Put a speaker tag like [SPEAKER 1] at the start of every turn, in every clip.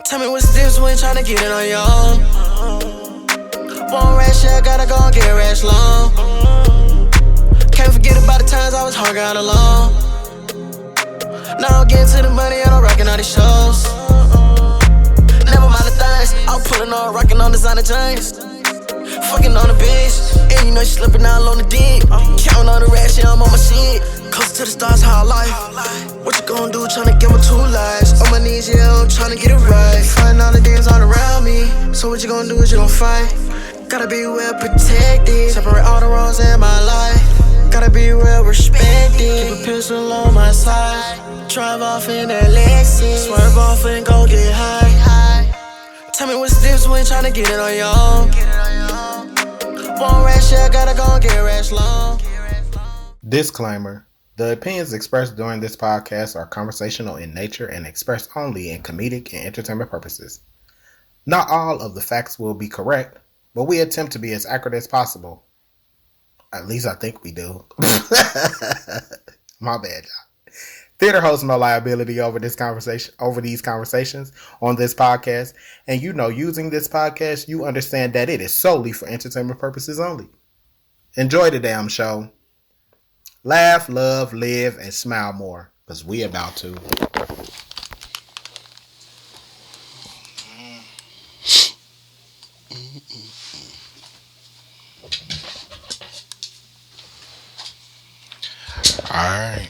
[SPEAKER 1] Tell me what's the difference when tryna get it on your own. Born rash, yeah, gotta go and get rash long. Can't forget about the times I was hung out alone. Now I'm getting to the money and I'm rocking all these shows. Never mind the things, I'm pulling on, rocking on designer jeans. Fucking on the bitch, and you know she slipping all on the dick. Counting on the rash, yeah, I'm on my shit. Closer to the stars, how life. What you gon' do, tryna give her 2 lives? On my knees, yeah, I'm tryna get it right. Fighting all the demons all around me. So what you gon' do is you gon' fight. Gotta be well protected. Separate all the wrongs in my life. Gotta be well respected. Keep a pistol on my side. Drive off in that Lexus. Swerve off and go get high. Tell me what's the difference when tryna get it on your own. Born rash, yeah, gotta go and get rash long.
[SPEAKER 2] Disclaimer. The opinions expressed during this podcast are conversational in nature and expressed only in comedic and entertainment purposes. Not all of the facts will be correct, but we attempt to be as accurate as possible. At least I think we do. My bad, y'all. Theater holds no liability over these conversations on this podcast, and using this podcast, you understand that it is solely for entertainment purposes only. Enjoy the damn show. Laugh, love, live, and smile more, because we about to. Alright.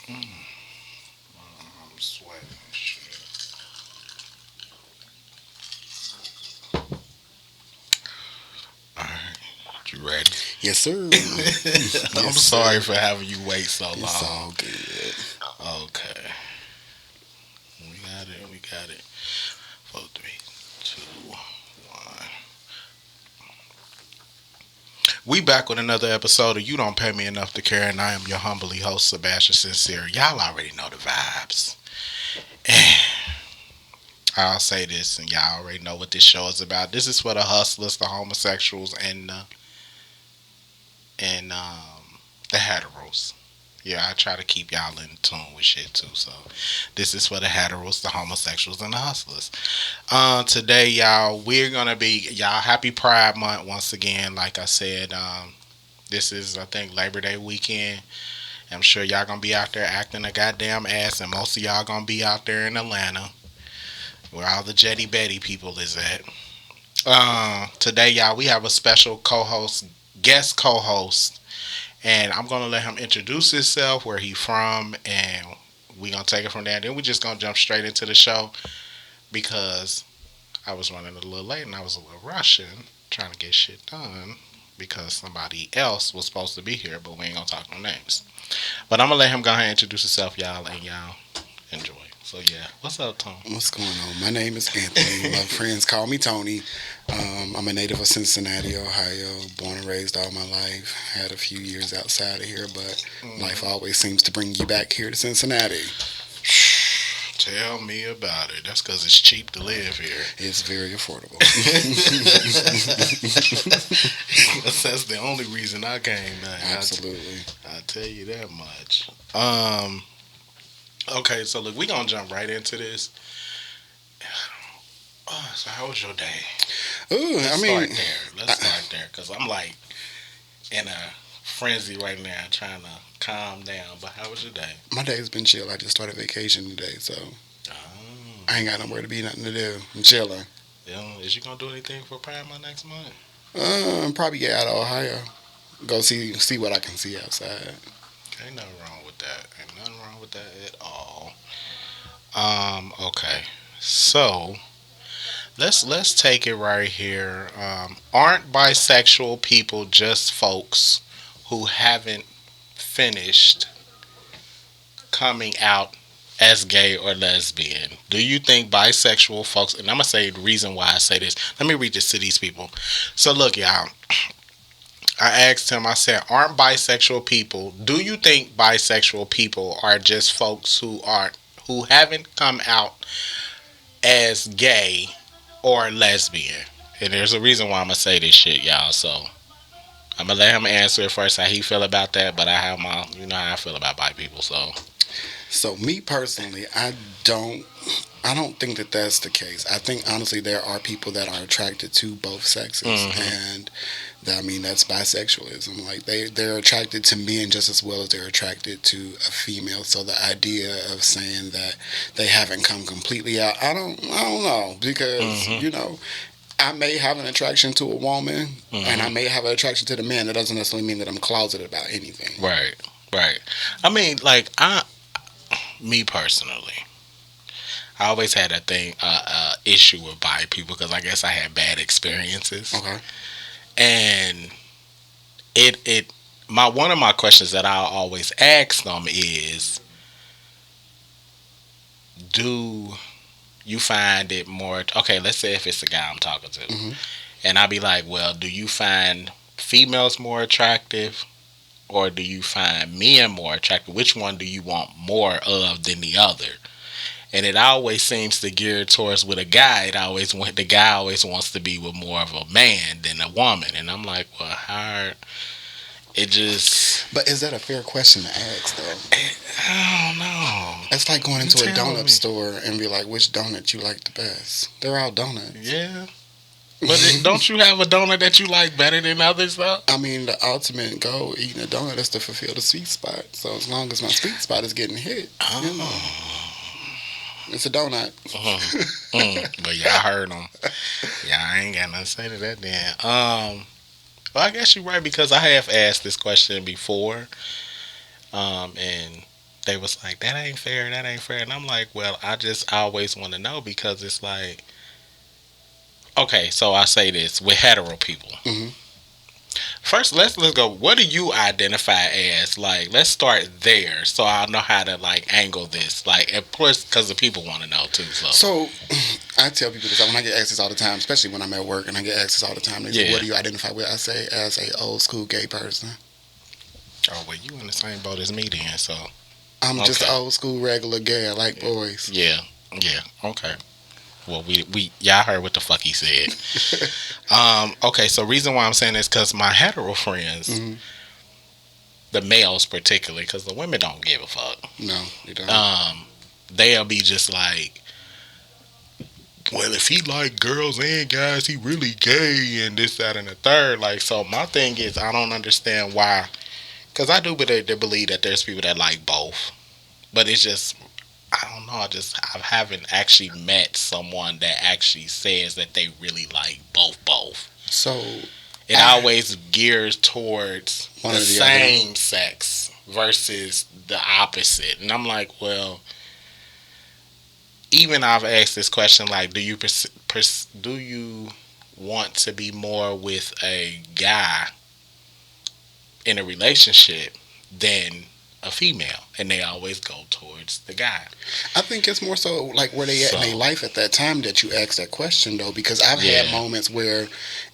[SPEAKER 2] I'm sweating and shit. Alright. You ready?
[SPEAKER 3] Yes, sir.
[SPEAKER 2] I'm sorry for having you wait so long.
[SPEAKER 3] It's all good.
[SPEAKER 2] Okay. We got it. 4, 3, 2, 1. We back with another episode of You Don't Pay Me Enough to Care, and I am your humbly host, Sebastian Sincere. Y'all already know the vibes. And I'll say this, and y'all already know what this show is about. This is for the hustlers, the homosexuals, and the heteros. Yeah, I try to keep y'all in tune with shit too. So this is for the heteros, the homosexuals, and the hustlers. Today, y'all, we're gonna be happy Pride Month once again. Like I said, this is I think Labor Day weekend. I'm sure y'all gonna be out there acting a goddamn ass, and most of y'all gonna be out there in Atlanta, where all the Jetty Betty people is at. Today, y'all, we have a special guest co-host. And I'm going to let him introduce himself, where he from, and we going to take it from there. Then we're just going to jump straight into the show because I was running a little late and I was a little rushing trying to get shit done because somebody else was supposed to be here, but we ain't going to talk no names. But I'm going to let him go ahead and introduce himself, y'all, and y'all enjoy. So, yeah. What's up, Tom?
[SPEAKER 3] What's going on? My name is Anthony. My friends call me Tony. I'm a native of Cincinnati, Ohio. Born and raised all my life. Had a few years outside of here, but life always seems to bring you back here to Cincinnati.
[SPEAKER 2] Tell me about it. That's because it's cheap to live here.
[SPEAKER 3] It's very affordable.
[SPEAKER 2] That's the only reason I came, man.
[SPEAKER 3] Absolutely.
[SPEAKER 2] I tell you that much. Okay, so look, we're going to jump right into this. So how was your day? Let's start there, because I'm like in a frenzy right now trying to calm down. But how was your day?
[SPEAKER 3] My day's been chill. I just started vacation today, so I ain't got nowhere to be, nothing to do. I'm chilling.
[SPEAKER 2] Is you going to do anything for Pride Month next month?
[SPEAKER 3] Probably get out of Ohio. Go see what I can see outside.
[SPEAKER 2] Ain't nothing wrong with that. Ain't nothing wrong with that at all. Okay. So let's take it right here. Aren't bisexual people just folks who haven't finished coming out as gay or lesbian? Do you think bisexual folks, and I'm gonna say the reason why I say this, let me read this to these people. So look, y'all, I asked him, I said, aren't bisexual people, do you think bisexual people are just folks who haven't come out as gay or lesbian? And there's a reason why I'm gonna say this shit, y'all, so I'm gonna let him answer it first how he feel about that, but I have my, you know how I feel about bi people.
[SPEAKER 3] So me personally, I don't think that that's the case. I think honestly there are people that are attracted to both sexes, and that's bisexualism. Like they're attracted to men just as well as they're attracted to a female. So the idea of saying that they haven't come completely out, I don't know, because I may have an attraction to a woman, and I may have an attraction to the man. That doesn't necessarily mean that I'm closeted about anything.
[SPEAKER 2] Right. I mean, me personally, I always had a issue with bi people because I guess I had bad experiences.
[SPEAKER 3] Okay.
[SPEAKER 2] And one of my questions that I always ask them is, do you find it more, okay, let's say if it's the guy I'm talking to, and I'd be like, well, do you find females more attractive, or do you find men more attractive? Which one do you want more of than the other? And it always seems to gear towards with a guy. The guy always wants to be with more of a man than a woman. And I'm like, well, hard. It just.
[SPEAKER 3] But is that a fair question to ask, though?
[SPEAKER 2] I don't know.
[SPEAKER 3] It's like going into a donut store and be like, which donut you like the best? They're all donuts.
[SPEAKER 2] Yeah. But don't you have a donut that you like better than others, though?
[SPEAKER 3] I mean, the ultimate goal eating a donut is to fulfill the sweet spot. So as long as my sweet spot is getting hit, it's a donut.
[SPEAKER 2] But yeah, I heard them. Yeah, I ain't got nothing to say to that then. Well, I guess you're right, because I have asked this question before. And they was like, that ain't fair. And I'm like, well, I always want to know, because it's like, okay, so I say this with hetero people. First, let's go. What do you identify as? Like, let's start there, so I know how to angle this. Like, of course, because the people want to know too.
[SPEAKER 3] So, I tell people this when I get asked this all the time, especially when I'm at work and I get asked this all the time. They say, "What do you identify with?" I say, as a old school gay person.
[SPEAKER 2] Oh, well, you in the same boat as me then, so.
[SPEAKER 3] I'm just old school regular gay. I like boys.
[SPEAKER 2] Yeah. Okay. Well, y'all heard what the fuck he said. Okay, so reason why I'm saying this, because my hetero friends, the males particularly, because the women don't give a fuck.
[SPEAKER 3] No, they don't.
[SPEAKER 2] They'll be just like, well, if he like girls and guys, he really gay and this, that, and the third. Like, so my thing is, I don't understand why, because I do believe that there's people that like both, but it's just, I don't know. I haven't actually met someone that actually says that they really like both.
[SPEAKER 3] So
[SPEAKER 2] it always gears towards
[SPEAKER 3] one
[SPEAKER 2] the
[SPEAKER 3] or the
[SPEAKER 2] same
[SPEAKER 3] other
[SPEAKER 2] sex versus the opposite. And I'm like, well, even I've asked this question, like, do you want to be more with a guy in a relationship than a female? And they always go towards the guy.
[SPEAKER 3] I think it's more so like where they at in their life at that time that you ask that question, though, because I've had moments where,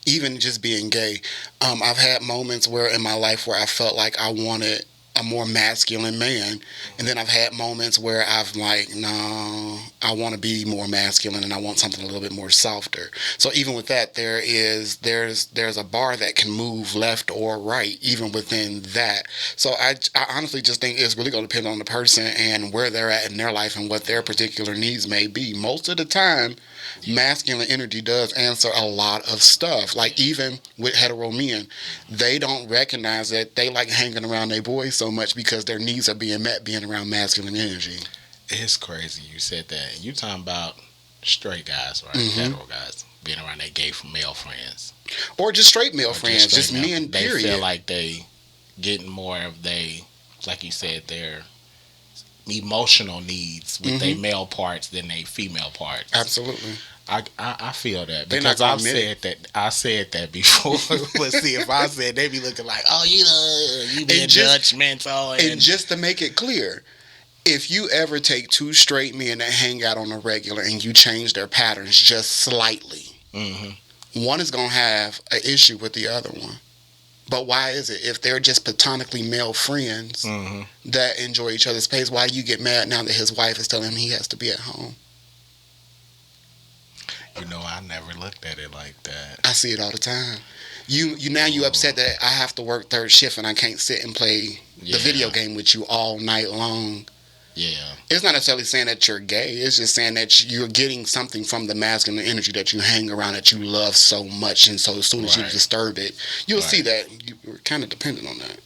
[SPEAKER 3] even just being gay, I've had moments where in my life where I felt like I wanted a more masculine man, and then I've had moments where I've like, no, I want to be more masculine and I want something a little bit more softer. So even with that, there's a bar that can move left or right even within that. So I honestly just think it's really going to depend on the person and where they're at in their life and what their particular needs may be. Most of the time, masculine energy does answer a lot of stuff. Like, even with hetero men, they don't recognize that they like hanging around their boys so much because their needs are being met being around masculine energy.
[SPEAKER 2] It's crazy you said that. You talking about straight guys, right? Hetero guys being around their gay male friends,
[SPEAKER 3] or just straight male friends, just men.
[SPEAKER 2] They
[SPEAKER 3] period.
[SPEAKER 2] feel like they getting more of like you said, their emotional needs with their male parts than their female parts.
[SPEAKER 3] Absolutely.
[SPEAKER 2] I feel that, because I said that before. But see, if I said, they be looking like, oh, you being judgmental.
[SPEAKER 3] And just to make it clear, if you ever take two straight men that hang out on a regular and you change their patterns just slightly, one is going to have an issue with the other one. But why is it? If they're just platonically male friends that enjoy each other's space, why you get mad now that his wife is telling him he has to be at home?
[SPEAKER 2] You know, I never looked at it like that.
[SPEAKER 3] I see it all the time. You upset that I have to work third shift and I can't sit and play the video game with you all night long.
[SPEAKER 2] Yeah.
[SPEAKER 3] It's not necessarily saying that you're gay. It's just saying that you're getting something from the masculine energy that you hang around that you love so much, and so as soon as you disturb it, you'll see that you're kind of dependent on that.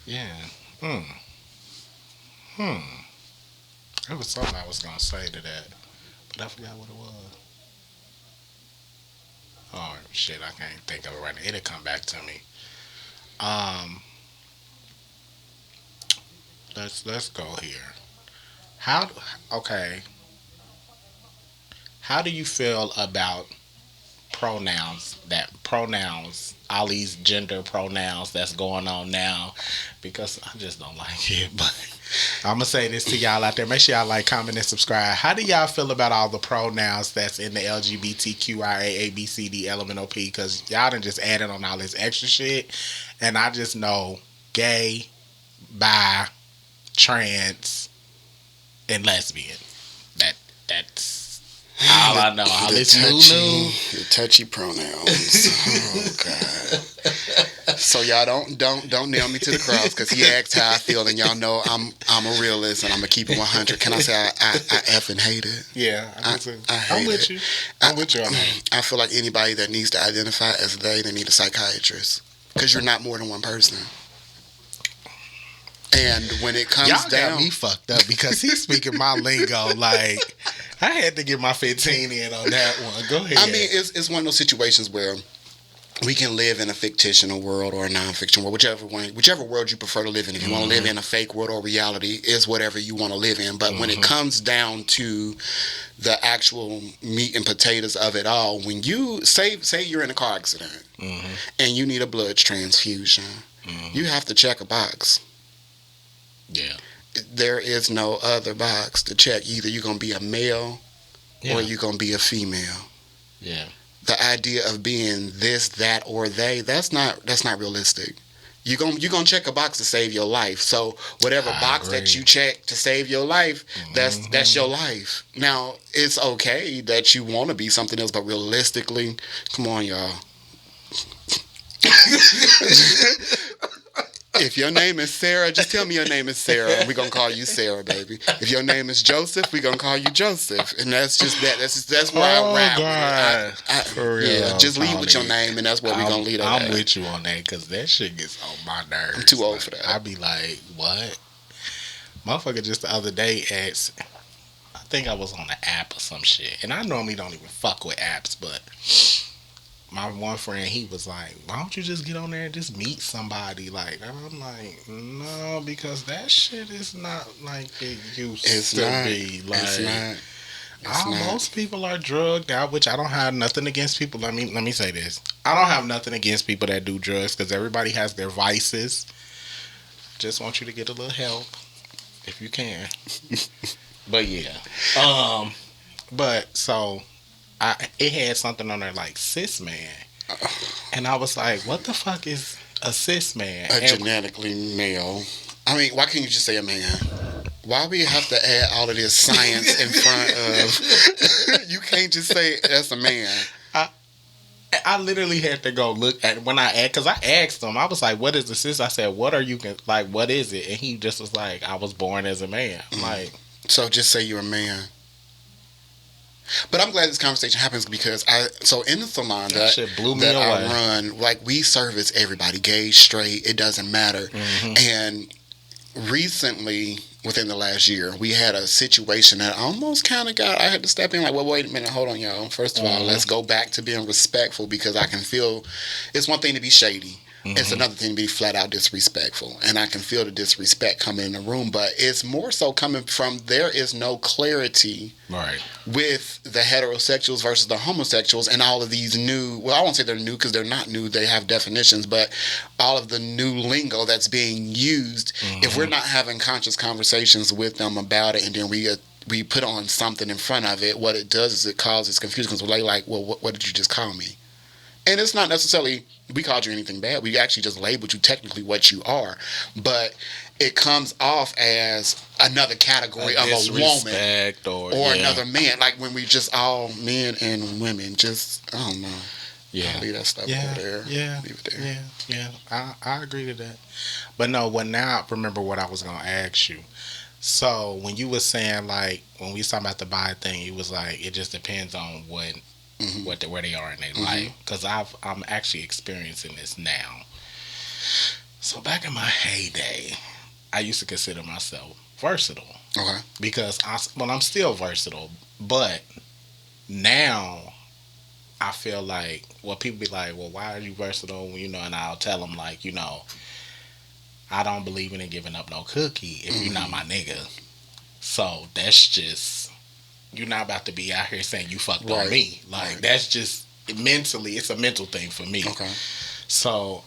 [SPEAKER 2] Yeah. There was something I was gonna say to that, but I forgot what it was. Oh shit, I can't think of it right now. It'll come back to me. Let's go here. How do you feel about pronouns, all these gender pronouns that's going on now? Because I just don't like it, but I'm gonna say this to y'all out there. Make sure y'all like, comment, and subscribe. How do y'all feel about all the pronouns that's in the LGBTQIA ABCD LMNOP? Because y'all done just added on all this extra shit, and I just know gay, bi, trans, and lesbian. That's all I know. All this new.
[SPEAKER 3] The touchy pronouns. Oh God. So y'all don't nail me to the cross, because he asked how I feel, and y'all know I'm a realist and I'm gonna keep it 100. Can I say I effing hate it?
[SPEAKER 2] Yeah,
[SPEAKER 3] I'm
[SPEAKER 2] with you. I'm with you on that.
[SPEAKER 3] I feel like anybody that needs to identify as they need a psychiatrist, because you're not more than one person. And when it comes
[SPEAKER 2] y'all
[SPEAKER 3] down,
[SPEAKER 2] got me fucked up because he's speaking my lingo. Like, I had to get my 15 in on that one. Go ahead.
[SPEAKER 3] I mean, it's one of those situations where we can live in a fictional world or a non-fiction world, whichever world you prefer to live in. If you want to live in a fake world or reality, is whatever you want to live in. But when it comes down to the actual meat and potatoes of it all, when you say you're in a car accident and you need a blood transfusion, you have to check a box.
[SPEAKER 2] Yeah.
[SPEAKER 3] There is no other box to check. Either you're going to be a male or you're going to be a female.
[SPEAKER 2] Yeah.
[SPEAKER 3] The idea of being this, that, or they, that's not realistic. You're gonna check a box to save your life. So whatever box that you check to save your life, that's your life. Now, it's okay that you want to be something else, but realistically, come on, y'all. If your name is Sarah, just tell me your name is Sarah. We're going to call you Sarah, baby. If your name is Joseph, we're going to call you Joseph. And that's just that. That's where I rap with it. For real. Yeah, just leave with your name, and that's where we're going to leave it at.
[SPEAKER 2] I'm with you on that, because that shit gets on my nerves.
[SPEAKER 3] I'm too old for that.
[SPEAKER 2] I be like, what? Motherfucker just the other day asked, I think I was on an app or some shit. And I normally don't even fuck with apps, but my one friend, he was like, why don't you just get on there and just meet somebody? Like, and I'm like, no, because that shit is not like it used to be. Like, it's not. Most people are drugged out, which I don't have nothing against people. Let me say this. I don't have nothing against people that do drugs, because everybody has their vices. Just want you to get a little help if you can. But yeah. But so it had something on there like cis man, and I was like, "What the fuck is a cis man?"
[SPEAKER 3] Genetically male. I mean, why can't you just say a man? Why we have to add all of this science in front of? You can't just say that's a man.
[SPEAKER 2] I literally had to go look at when I asked, because I asked him. I was like, "What is the cis?" I said, "What are you like? What is it?" And he just was like, "I was born as a man." I'm like,
[SPEAKER 3] so just say you're a man. But I'm glad this conversation happens, because in the salon that
[SPEAKER 2] shit blew me away.
[SPEAKER 3] I run, like, we service everybody, gay, straight, it doesn't matter. And recently, within the last year, we had a situation that almost kind of I had to step in, like, well, wait a minute, hold on, y'all. First of all, let's go back to being respectful, because I can feel it's one thing to be shady. It's another thing to be flat out disrespectful. And I can feel the disrespect coming in the room, but it's more so coming from, there is no clarity with the heterosexuals versus the homosexuals, and all of these new, well, I won't say they're new, because they're not new, they have definitions, but all of the new lingo that's being used, if we're not having conscious conversations with them about it, and then we put on something in front of it, what it does is it causes confusion, because we're like, well, what did you just call me? And it's not necessarily we called you anything bad. We actually just labeled you technically what you are. But it comes off as another category of a woman or
[SPEAKER 2] yeah.
[SPEAKER 3] another man. Like when we just all men and women, just I don't know.
[SPEAKER 2] Yeah,
[SPEAKER 3] I'll leave that stuff over there.
[SPEAKER 2] Yeah,
[SPEAKER 3] leave it there.
[SPEAKER 2] Yeah. I agree to that. But no, now I remember what I was gonna ask you. So when you was saying like when we was talking about the bi thing, it was like it just depends on where they are in their life. Because I'm actually experiencing this now. So back in my heyday, I used to consider myself versatile.
[SPEAKER 3] Okay.
[SPEAKER 2] Because I'm still versatile, but now I feel like people be like, well, why are you versatile? And I'll tell them like, I don't believe in giving up no cookie if you're not my nigga. So that's just, you're not about to be out here saying you fucked on me. Like that's just mentally, it's a mental thing for me.
[SPEAKER 3] Okay.
[SPEAKER 2] So,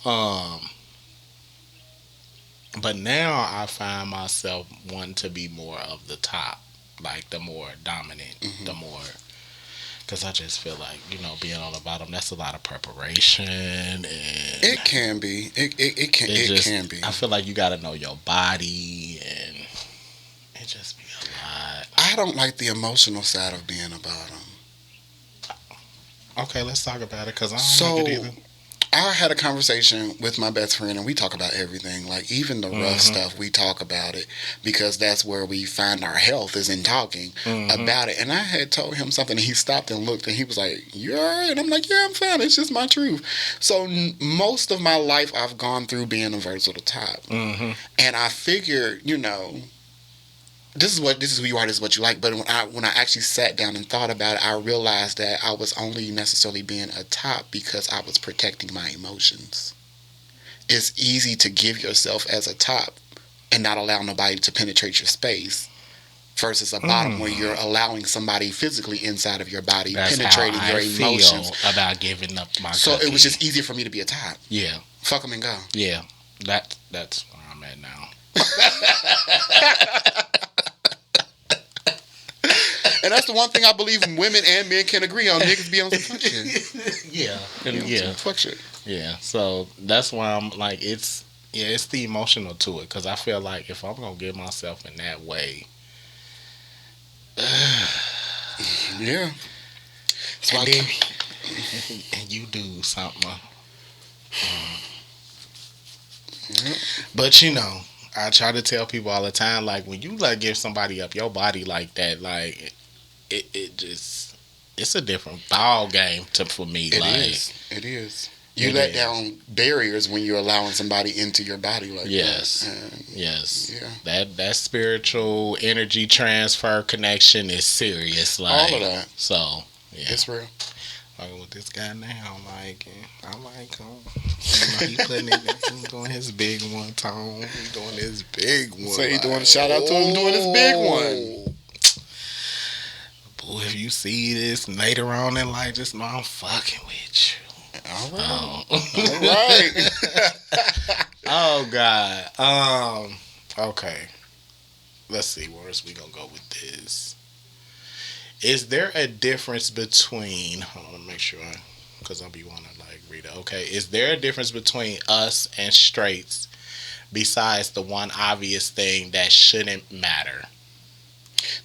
[SPEAKER 2] but now I find myself wanting to be more of the top, like the more dominant, the more. Because I just feel like, being on the bottom, that's a lot of preparation. And
[SPEAKER 3] it can be. It can be.
[SPEAKER 2] I feel like you got to know your body, and it just be a lot.
[SPEAKER 3] I don't like the emotional side of being a bottom.
[SPEAKER 2] Okay, let's talk about it, because I don't like it either.
[SPEAKER 3] I had a conversation with my best friend, and we talk about everything. Like, even the rough stuff, we talk about it, because that's where we find our health, is in talking about it. And I had told him something, and he stopped and looked, and he was like, "You all right?" And I'm like, "Yeah, I'm fine. It's just my truth." So most of my life, I've gone through being a versatile type. And I figured, this is who you are, this is what you like. But when I actually sat down and thought about it, I realized that I was only necessarily being a top because I was protecting my emotions. It's easy to give yourself as a top and not allow nobody to penetrate your space, versus a bottom where you're allowing somebody physically inside of your body, penetrating your emotions.
[SPEAKER 2] Feel about giving up my
[SPEAKER 3] So
[SPEAKER 2] cookie.
[SPEAKER 3] it was just easier for me to be a top.
[SPEAKER 2] Yeah.
[SPEAKER 3] Fuck them and go.
[SPEAKER 2] Yeah. That's where I'm at now.
[SPEAKER 3] And that's the one thing I believe women and men can agree on. Niggas be on some fuck shit.
[SPEAKER 2] Yeah.
[SPEAKER 3] Some fuck shit.
[SPEAKER 2] Yeah. So that's why I'm like, it's the emotional to it. Because I feel like if I'm going to give myself in that way.
[SPEAKER 3] Yeah.
[SPEAKER 2] And you do something. But I try to tell people all the time, like, when you like give somebody up your body like that, like it just, it's a different ball game for me.
[SPEAKER 3] It is. You let down barriers when you're allowing somebody into your body like that.
[SPEAKER 2] Yes.
[SPEAKER 3] Yeah.
[SPEAKER 2] That spiritual energy transfer connection is serious. Like,
[SPEAKER 3] all of that.
[SPEAKER 2] So yeah,
[SPEAKER 3] it's real.
[SPEAKER 2] Like with this guy now, I like him. He putting it, he's doing his big one, Tom. He's doing his big one.
[SPEAKER 3] So he doing a shout out to him doing his big one.
[SPEAKER 2] Boy, if you see this later on in life, just know I'm fucking with you.
[SPEAKER 3] All right. All right.
[SPEAKER 2] Oh God. Okay. Let's see. Where else we gonna go with this? Is there a difference between? Hold on, to make sure, because I'll be wanting to read it. Okay. Is there a difference between us and straights, besides the one obvious thing that shouldn't matter?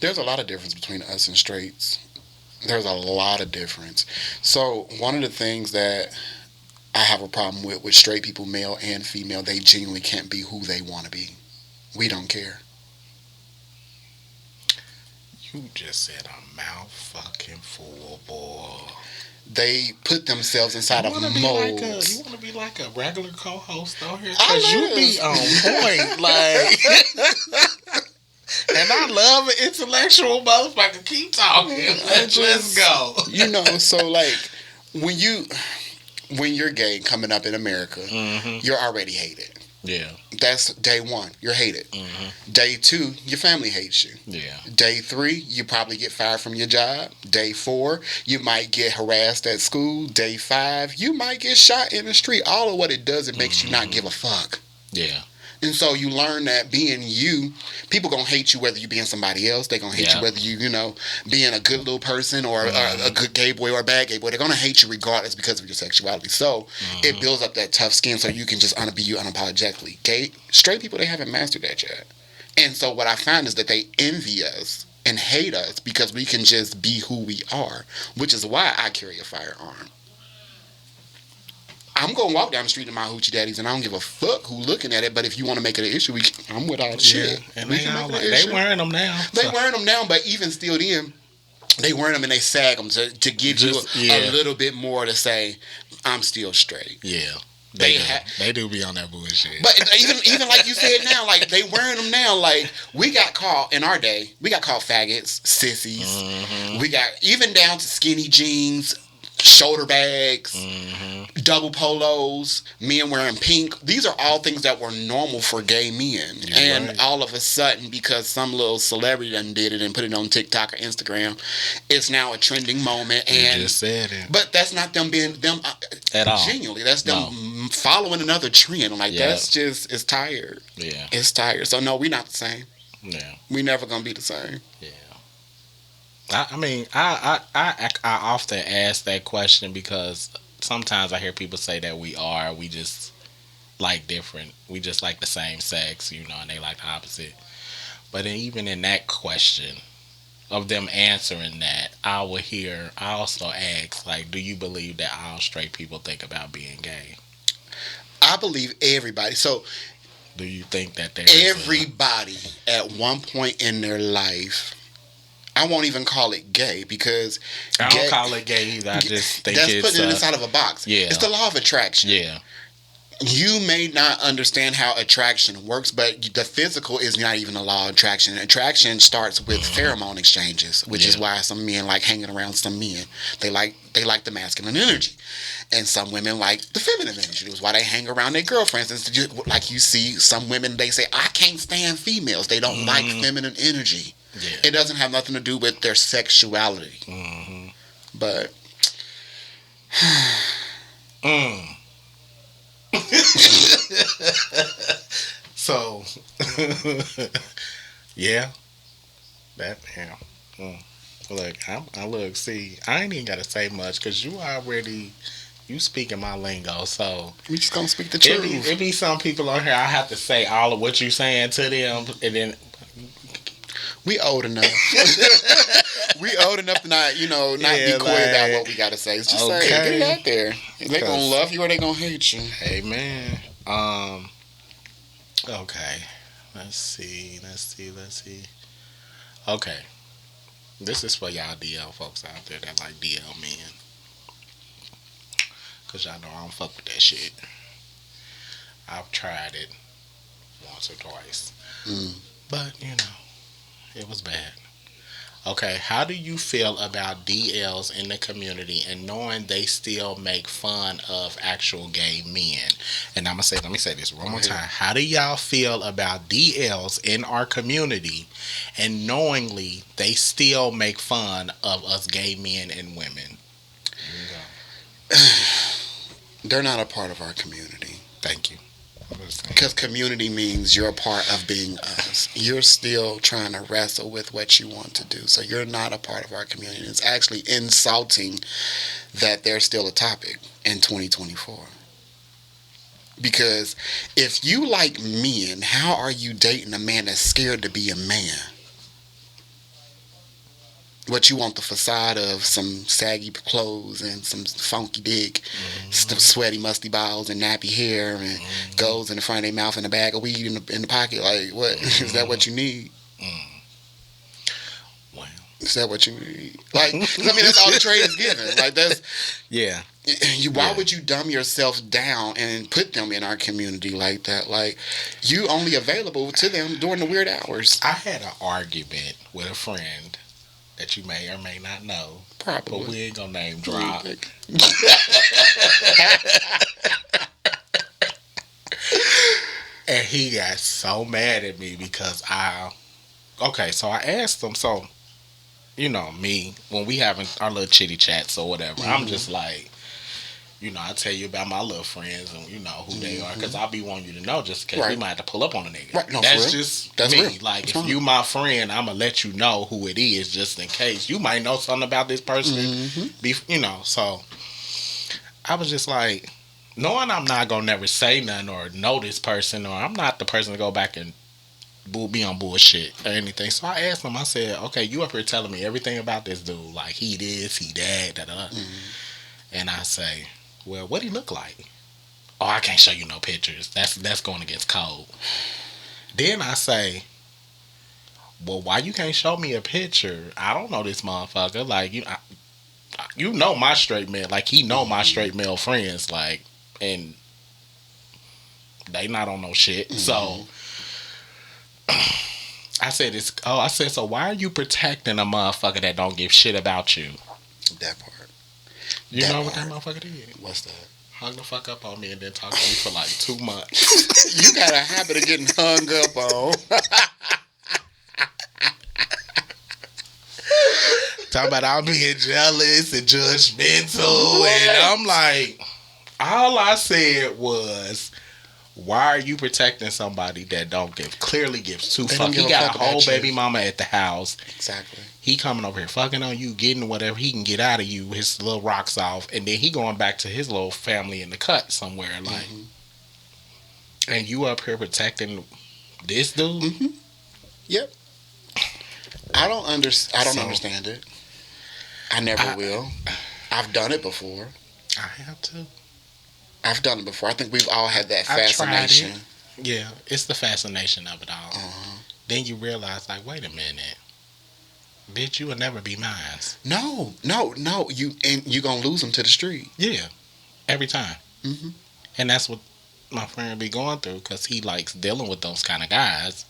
[SPEAKER 3] There's a lot of difference between us and straights. There's a lot of difference. So one of the things that I have a problem with straight people, male and female, they genuinely can't be who they want to be. We don't care.
[SPEAKER 2] You just said a mouth fucking full, boy.
[SPEAKER 3] They put themselves inside of molds.
[SPEAKER 2] You want to be like a regular co-host out here? Because you be on point. Like... And I love an intellectual motherfucker. Keep talking. Let's go.
[SPEAKER 3] So like when you're gay coming up in America, you're already hated.
[SPEAKER 2] Yeah.
[SPEAKER 3] That's day one. You're hated. Day two, your family hates you.
[SPEAKER 2] Yeah.
[SPEAKER 3] Day three, you probably get fired from your job. Day four, you might get harassed at school. Day five, you might get shot in the street. All of what it does, it makes you not give a fuck.
[SPEAKER 2] Yeah.
[SPEAKER 3] And so you learn that being you, people gonna hate you whether you being somebody else. They gonna hate you whether you being a good little person or a good gay boy or a bad gay boy. They're gonna hate you regardless because of your sexuality. So it builds up that tough skin so you can just be you unapologetically. Straight people, they haven't mastered that yet. And so what I found is that they envy us and hate us because we can just be who we are, which is why I carry a firearm. I'm going to walk down the street to my hoochie daddies, and I don't give a fuck who looking at it. But if you want to make it an issue, I'm with all the shit.
[SPEAKER 2] And they wearing them now.
[SPEAKER 3] They wearing them now, but even still, then they wearing them and they sag them to give you a little bit more to say, I'm still straight.
[SPEAKER 2] Yeah. They do be on that bullshit.
[SPEAKER 3] But even like you said now, like they wearing them now. Like we got called in our day, we got called faggots, sissies. Mm-hmm. We got even down to skinny jeans, shoulder bags, double polos, men wearing pink. These are all things that were normal for gay men. And all of a sudden, because some little celebrity done did it and put it on TikTok or Instagram, it's now a trending moment. And
[SPEAKER 2] you just said it.
[SPEAKER 3] But that's not them being them
[SPEAKER 2] at all.
[SPEAKER 3] Genuinely, that's them following another trend. Like that's just it's tired.
[SPEAKER 2] Yeah,
[SPEAKER 3] it's tired. So no, we're not the same.
[SPEAKER 2] Yeah,
[SPEAKER 3] we never gonna be the same.
[SPEAKER 2] Yeah. I mean, I often ask that question because sometimes I hear people say that we just like different. We just like the same sex, you know, and they like the opposite. But even in that question of them answering that, I also ask, like, do you believe that all straight people think about being gay?
[SPEAKER 3] I believe everybody. So,
[SPEAKER 2] do you think that
[SPEAKER 3] everybody at one point in their life, I won't even call it gay because
[SPEAKER 2] I don't call it gay either. I just think
[SPEAKER 3] that's putting it inside of a box.
[SPEAKER 2] Yeah,
[SPEAKER 3] it's the law of attraction.
[SPEAKER 2] Yeah,
[SPEAKER 3] you may not understand how attraction works, but the physical is not even a law of attraction. Attraction starts with pheromone exchanges, which is why some men like hanging around some men. They like the masculine energy, and some women like the feminine energy. That's why they hang around their girlfriends. And like you see, some women they say, "I can't stand females. They don't like feminine energy." Yeah. It doesn't have nothing to do with their sexuality. But
[SPEAKER 2] so yeah, look, I ain't even gotta say much because you speaking my lingo, so
[SPEAKER 3] we just gonna speak the truth.
[SPEAKER 2] It be some people on here I have to say all of what you saying to them, and then
[SPEAKER 3] we old enough. We old enough to not be coy about what we gotta say. It's just say, get it out there. They gonna love you or they gonna hate you.
[SPEAKER 2] Amen. Okay. Let's see. Okay. This is for y'all DL folks out there that like DL men. Cause y'all know I don't fuck with that shit. I've tried it once or twice. But, it was bad. Okay, how do you feel about DLs in the community and knowing they still make fun of actual gay men? And let me say this one more time. How do y'all feel about DLs in our community and knowingly they still make fun of us gay men and women?
[SPEAKER 3] They're not a part of our community.
[SPEAKER 2] Thank you.
[SPEAKER 3] Because community means you're a part of being us. You're still trying to wrestle with what you want to do. So you're not a part of our community. It's actually insulting that they're still a topic in 2024. Because if you like men, how are you dating a man that's scared to be a man? What you want the facade of some saggy clothes and some funky dick, some sweaty musty balls and nappy hair and goes in the front of their mouth and a bag of weed in the pocket. Like, what? Is that what you need?
[SPEAKER 2] Wow.
[SPEAKER 3] Is that what you need? Like, I mean, that's all the trade is given. Like, that's...
[SPEAKER 2] Yeah.
[SPEAKER 3] Why would you dumb yourself down and put them in our community like that? Like, you only available to them during the weird hours.
[SPEAKER 2] I had an argument with a friend that you may or may not know.
[SPEAKER 3] Probably.
[SPEAKER 2] But we ain't gonna name drop. And he got so mad at me because so I asked him, so, me, when we having our little chitty chats or whatever, I'm just like, I tell you about my little friends and who they are, because I be wanting you to know just in case we might have to pull up on a nigga.
[SPEAKER 3] Right. No,
[SPEAKER 2] that's just me.
[SPEAKER 3] Real.
[SPEAKER 2] Like,
[SPEAKER 3] that's
[SPEAKER 2] if you my friend, I'm going to let you know who it is just in case. You might know something about this person. So I was just like, knowing I'm not going to never say nothing or know this person, or I'm not the person to go back and be on bullshit or anything. So I asked him, I said, okay, you up here telling me everything about this dude, like he this, he that, da da. And I say, well, what he look like? Oh, I can't show you no pictures. That's going against code. Then I say, well, why you can't show me a picture? I don't know this motherfucker. Like you know my straight man. Like he know my straight male friends. Like, and they not on no shit. So I said, so why are you protecting a motherfucker that don't give shit about you?
[SPEAKER 3] That part.
[SPEAKER 2] You know what that motherfucker did?
[SPEAKER 3] What's that?
[SPEAKER 2] Hung the fuck up on me and then talked to me for like 2 months.
[SPEAKER 3] You got a habit of getting hung up on.
[SPEAKER 2] Talking about I'm being jealous and judgmental. And I'm like, all I said was, why are you protecting somebody that clearly gives two fucks? He got a whole baby mama at the house.
[SPEAKER 3] Exactly.
[SPEAKER 2] He coming over here fucking on you, getting whatever he can get out of you, his little rocks off, and then he going back to his little family in the cut somewhere, like. And you up here protecting this dude?
[SPEAKER 3] Yep. I don't understand it. I never will. I've done it before.
[SPEAKER 2] I have too.
[SPEAKER 3] I've done it before. I think we've all had that fascination.
[SPEAKER 2] Yeah, it's the fascination of it all. Then you realize, like, wait a minute. Bitch, you will never be mine.
[SPEAKER 3] No. You gonna lose them to the street.
[SPEAKER 2] Yeah, every time. And that's what my friend be going through, because he likes dealing with those kind of guys.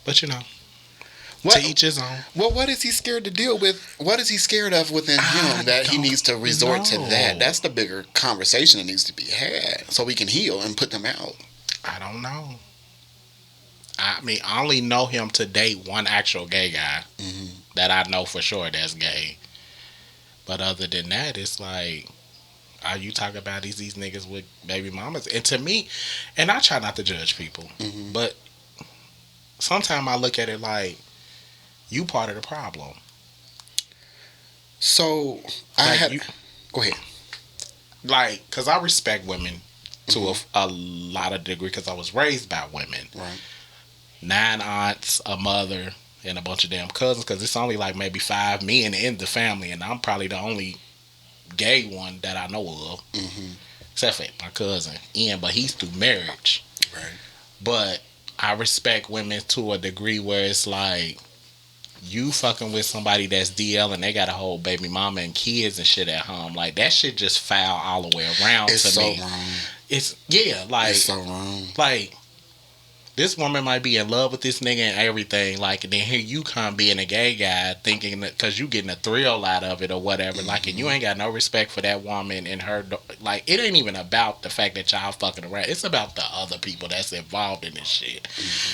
[SPEAKER 2] But you know, to each his own.
[SPEAKER 3] Well, what is he scared to deal with? What is he scared of within him that he needs to resort to that? That's the bigger conversation that needs to be had, so we can heal and put them out.
[SPEAKER 2] I don't know. I mean, I only know him to date one actual gay guy that I know for sure that's gay. But other than that, it's like, are you talking about these niggas with baby mamas? And to me, and I try not to judge people, but sometimes I look at it like, you part of the problem.
[SPEAKER 3] So, go ahead.
[SPEAKER 2] Like, because I respect women to a lot of degree, because I was raised by women.
[SPEAKER 3] Right.
[SPEAKER 2] 9 aunts, a mother, and a bunch of damn cousins, because it's only like maybe 5 men in the family, and I'm probably the only gay one that I know of. Except for my cousin, Ian, but he's through marriage.
[SPEAKER 3] Right.
[SPEAKER 2] But I respect women to a degree where it's like, you fucking with somebody that's DL and they got a whole baby mama and kids and shit at home. Like, that shit just foul all the way around to me.
[SPEAKER 3] Wrong.
[SPEAKER 2] It's
[SPEAKER 3] so wrong.
[SPEAKER 2] Like, this woman might be in love with this nigga and everything, like, and then here you come being a gay guy thinking that because you getting a thrill out of it or whatever, like, and you ain't got no respect for that woman and her, like, it ain't even about the fact that y'all fucking around. It's about the other people that's involved in this shit.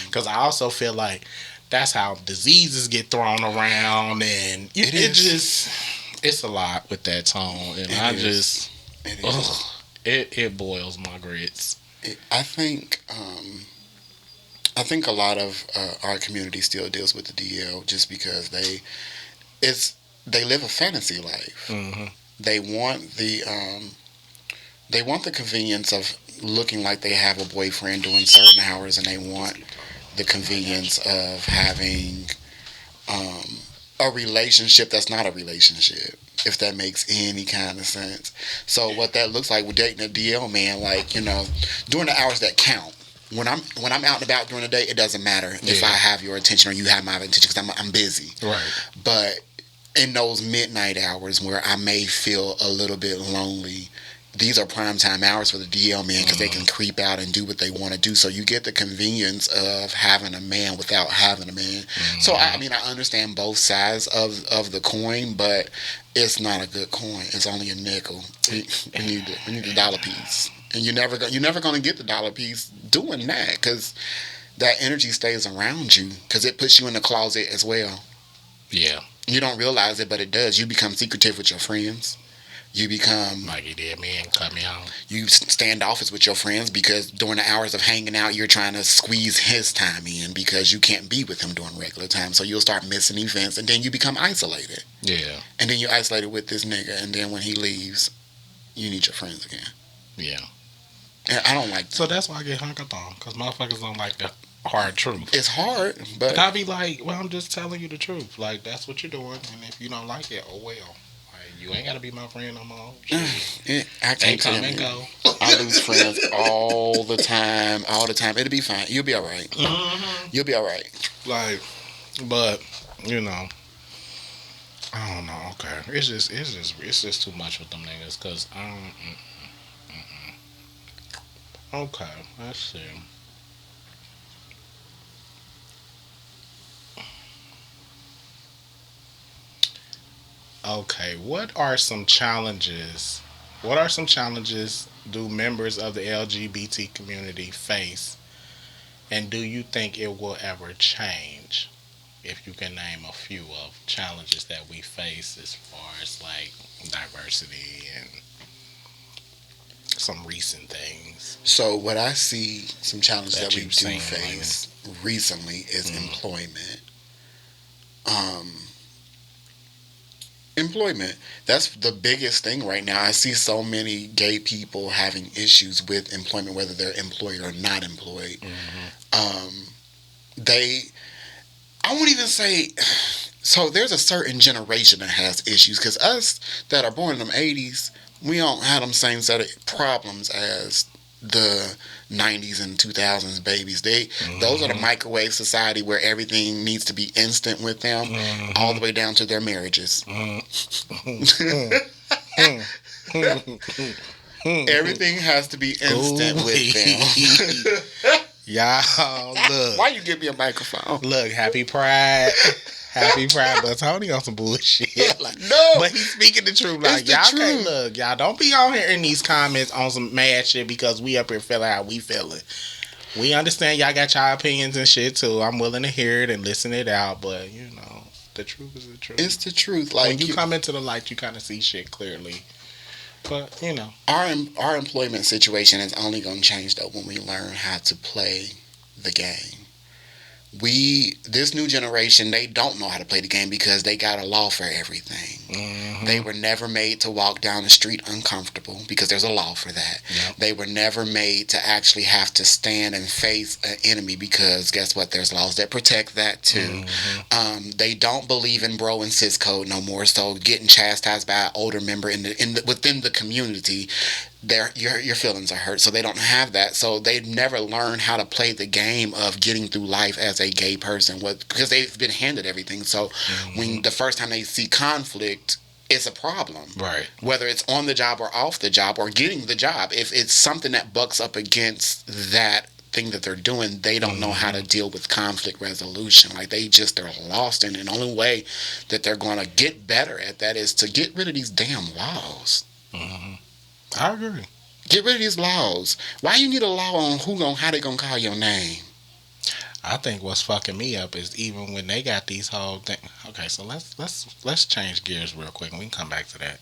[SPEAKER 2] Because I also feel like that's how diseases get thrown around, and it's a lot with that tone, and it boils my grits.
[SPEAKER 3] I think a lot of our community still deals with the DL just because they live a fantasy life. They want the convenience of looking like they have a boyfriend doing certain hours, and they want the convenience of having a relationship that's not a relationship, if that makes any kind of sense. So what that looks like with dating a DL man, like, you know, during the hours that count. When I'm out and about during the day, it doesn't matter if I have your attention or you have my attention, because I'm busy.
[SPEAKER 2] Right.
[SPEAKER 3] But in those midnight hours where I may feel a little bit lonely, these are prime time hours for the DL man, because they can creep out and do what they want to do. So you get the convenience of having a man without having a man. So I mean, I understand both sides of the coin, but it's not a good coin. It's only a nickel. We need the dollar piece, and you're never going to get the dollar piece doing that, because that energy stays around you, because it puts you in the closet as well.
[SPEAKER 2] Yeah. You
[SPEAKER 3] don't realize it, but it does. You become secretive with your friends. You become
[SPEAKER 2] like he did me and cut me out.
[SPEAKER 3] You standoffish with your friends because during the hours of hanging out, you're trying to squeeze his time in because you can't be with him during regular time. So you'll start missing events, and then you become isolated.
[SPEAKER 2] Yeah.
[SPEAKER 3] And then you're isolated with this nigga, and then when he leaves, you need your friends again.
[SPEAKER 2] Yeah.
[SPEAKER 3] And I don't like that.
[SPEAKER 2] So that's why I get hung up on, because motherfuckers don't like hard truth.
[SPEAKER 3] It's hard, but
[SPEAKER 2] I'll be like, well, I'm just telling you the truth. Like, that's what you're doing, and if you don't like it, oh well. Like, you ain't gotta be my friend no more.
[SPEAKER 3] I
[SPEAKER 2] They
[SPEAKER 3] can't
[SPEAKER 2] come
[SPEAKER 3] tell
[SPEAKER 2] and
[SPEAKER 3] you.
[SPEAKER 2] go.
[SPEAKER 3] I lose friends all the time. It'll be fine. You'll be all right. You'll be all right.
[SPEAKER 2] Like, but you know, I don't know. Okay, it's just too much with them niggas. Cause okay, let's see. Okay, what are some challenges? What are some challenges do members of the LGBT community face, and do you think it will ever change? If you can name a few of challenges that we face as far as like diversity and some recent things
[SPEAKER 3] So what I see, some challenges
[SPEAKER 2] that
[SPEAKER 3] that we
[SPEAKER 2] you've
[SPEAKER 3] do
[SPEAKER 2] seen
[SPEAKER 3] face recently is employment. Employment. That's the biggest thing right now. I see so many gay people having issues with employment, whether they're employed or not employed. They, I won't even say, so there's a certain generation that has issues, because us that are born in them 80s, we don't have them same set of problems as the 90s and 2000s babies. Those are the microwave society where everything needs to be instant with them, all the way down to their marriages. Everything has to be instant with them.
[SPEAKER 2] Y'all, look.
[SPEAKER 3] Why you give me a microphone?
[SPEAKER 2] Look, happy Pride. Happy Pride, but Tony on some bullshit. Like,
[SPEAKER 3] No.
[SPEAKER 2] but he's speaking the truth. Like,
[SPEAKER 3] It's the
[SPEAKER 2] y'all
[SPEAKER 3] truth.
[SPEAKER 2] can't look. Y'all don't be on here in these comments on some mad shit because we up here feeling how we feeling. We understand y'all got y'all opinions and shit too. I'm willing to hear it and listen it out, but you know, the truth is the truth.
[SPEAKER 3] It's the truth. Like,
[SPEAKER 2] when you come into the light, you kind of see shit clearly. But you know,
[SPEAKER 3] our employment situation is only going to change though when we learn how to play the game. This new generation, they don't know how to play the game because they got a law for everything. They were never made to walk down the street uncomfortable because there's a law for that.
[SPEAKER 2] Yep.
[SPEAKER 3] They were never made to actually have to stand and face an enemy because guess what? There's laws that protect that too. They don't believe in bro and sis code no more. So getting chastised by an older member within the community, your feelings are hurt, so they don't have that. So they've never learned how to play the game of getting through life as a gay person, because they've been handed everything. So when the first time they see conflict, it's a problem,
[SPEAKER 2] right?
[SPEAKER 3] Whether it's on the job or off the job or getting the job, if it's something that bucks up against that thing that they're doing, they don't know how to deal with conflict resolution. Like they're lost in it. And the only way that they're going to get better at that is to get rid of these damn laws.
[SPEAKER 2] I agree.
[SPEAKER 3] Get rid of these laws. Why you need a law on how they gonna call your name?
[SPEAKER 2] I think what's fucking me up is even when they got these whole thing. Okay, so let's change gears real quick and we can come back to that.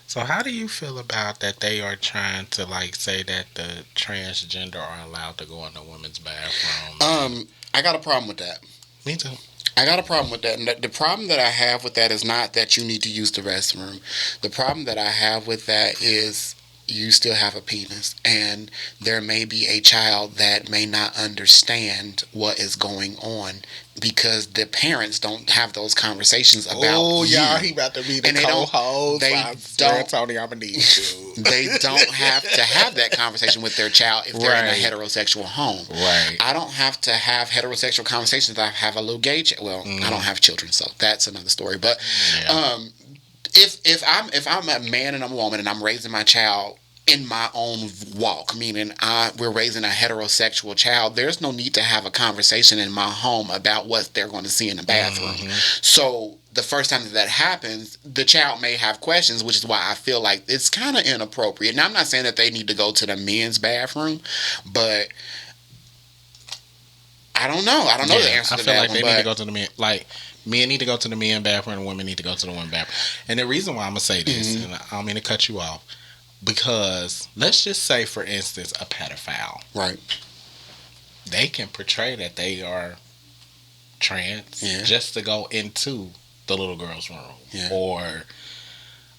[SPEAKER 2] So how do you feel about that they are trying to like say that the transgender are allowed to go in the women's bathroom?
[SPEAKER 3] I got a problem with that.
[SPEAKER 2] Me too.
[SPEAKER 3] I got a problem with that. And the problem that I have with that is not that you need to use the restroom. The problem that I have with that is you still have a penis, and there may be a child that may not understand what is going on because the parents don't have those conversations about
[SPEAKER 2] y'all, he about to be the co-host. Tony, I'm gonna need you.
[SPEAKER 3] They don't have to have that conversation with their child if they're in a heterosexual home.
[SPEAKER 2] Right.
[SPEAKER 3] I don't have to have heterosexual conversations. I have a little gay child. Well, I don't have children, so that's another story. But if I'm a man and I'm a woman and I'm raising my child in my own walk, meaning we're raising a heterosexual child, there's no need to have a conversation in my home about what they're going to see in the bathroom. So the first time that happens, the child may have questions, which is why I feel like it's kind of inappropriate. Now, I'm not saying that they need to go to the men's bathroom, but I don't know. I don't know the answer to that.
[SPEAKER 2] I feel like they need to go to the men. Like, men need to go to the men's bathroom and women need to go to the women's bathroom. And the reason why I'm going to say this, and I don't mean to cut you off, because let's just say, for instance, a pedophile.
[SPEAKER 3] Right.
[SPEAKER 2] They can portray that they are trans just to go into the little girl's room. Yeah. Or,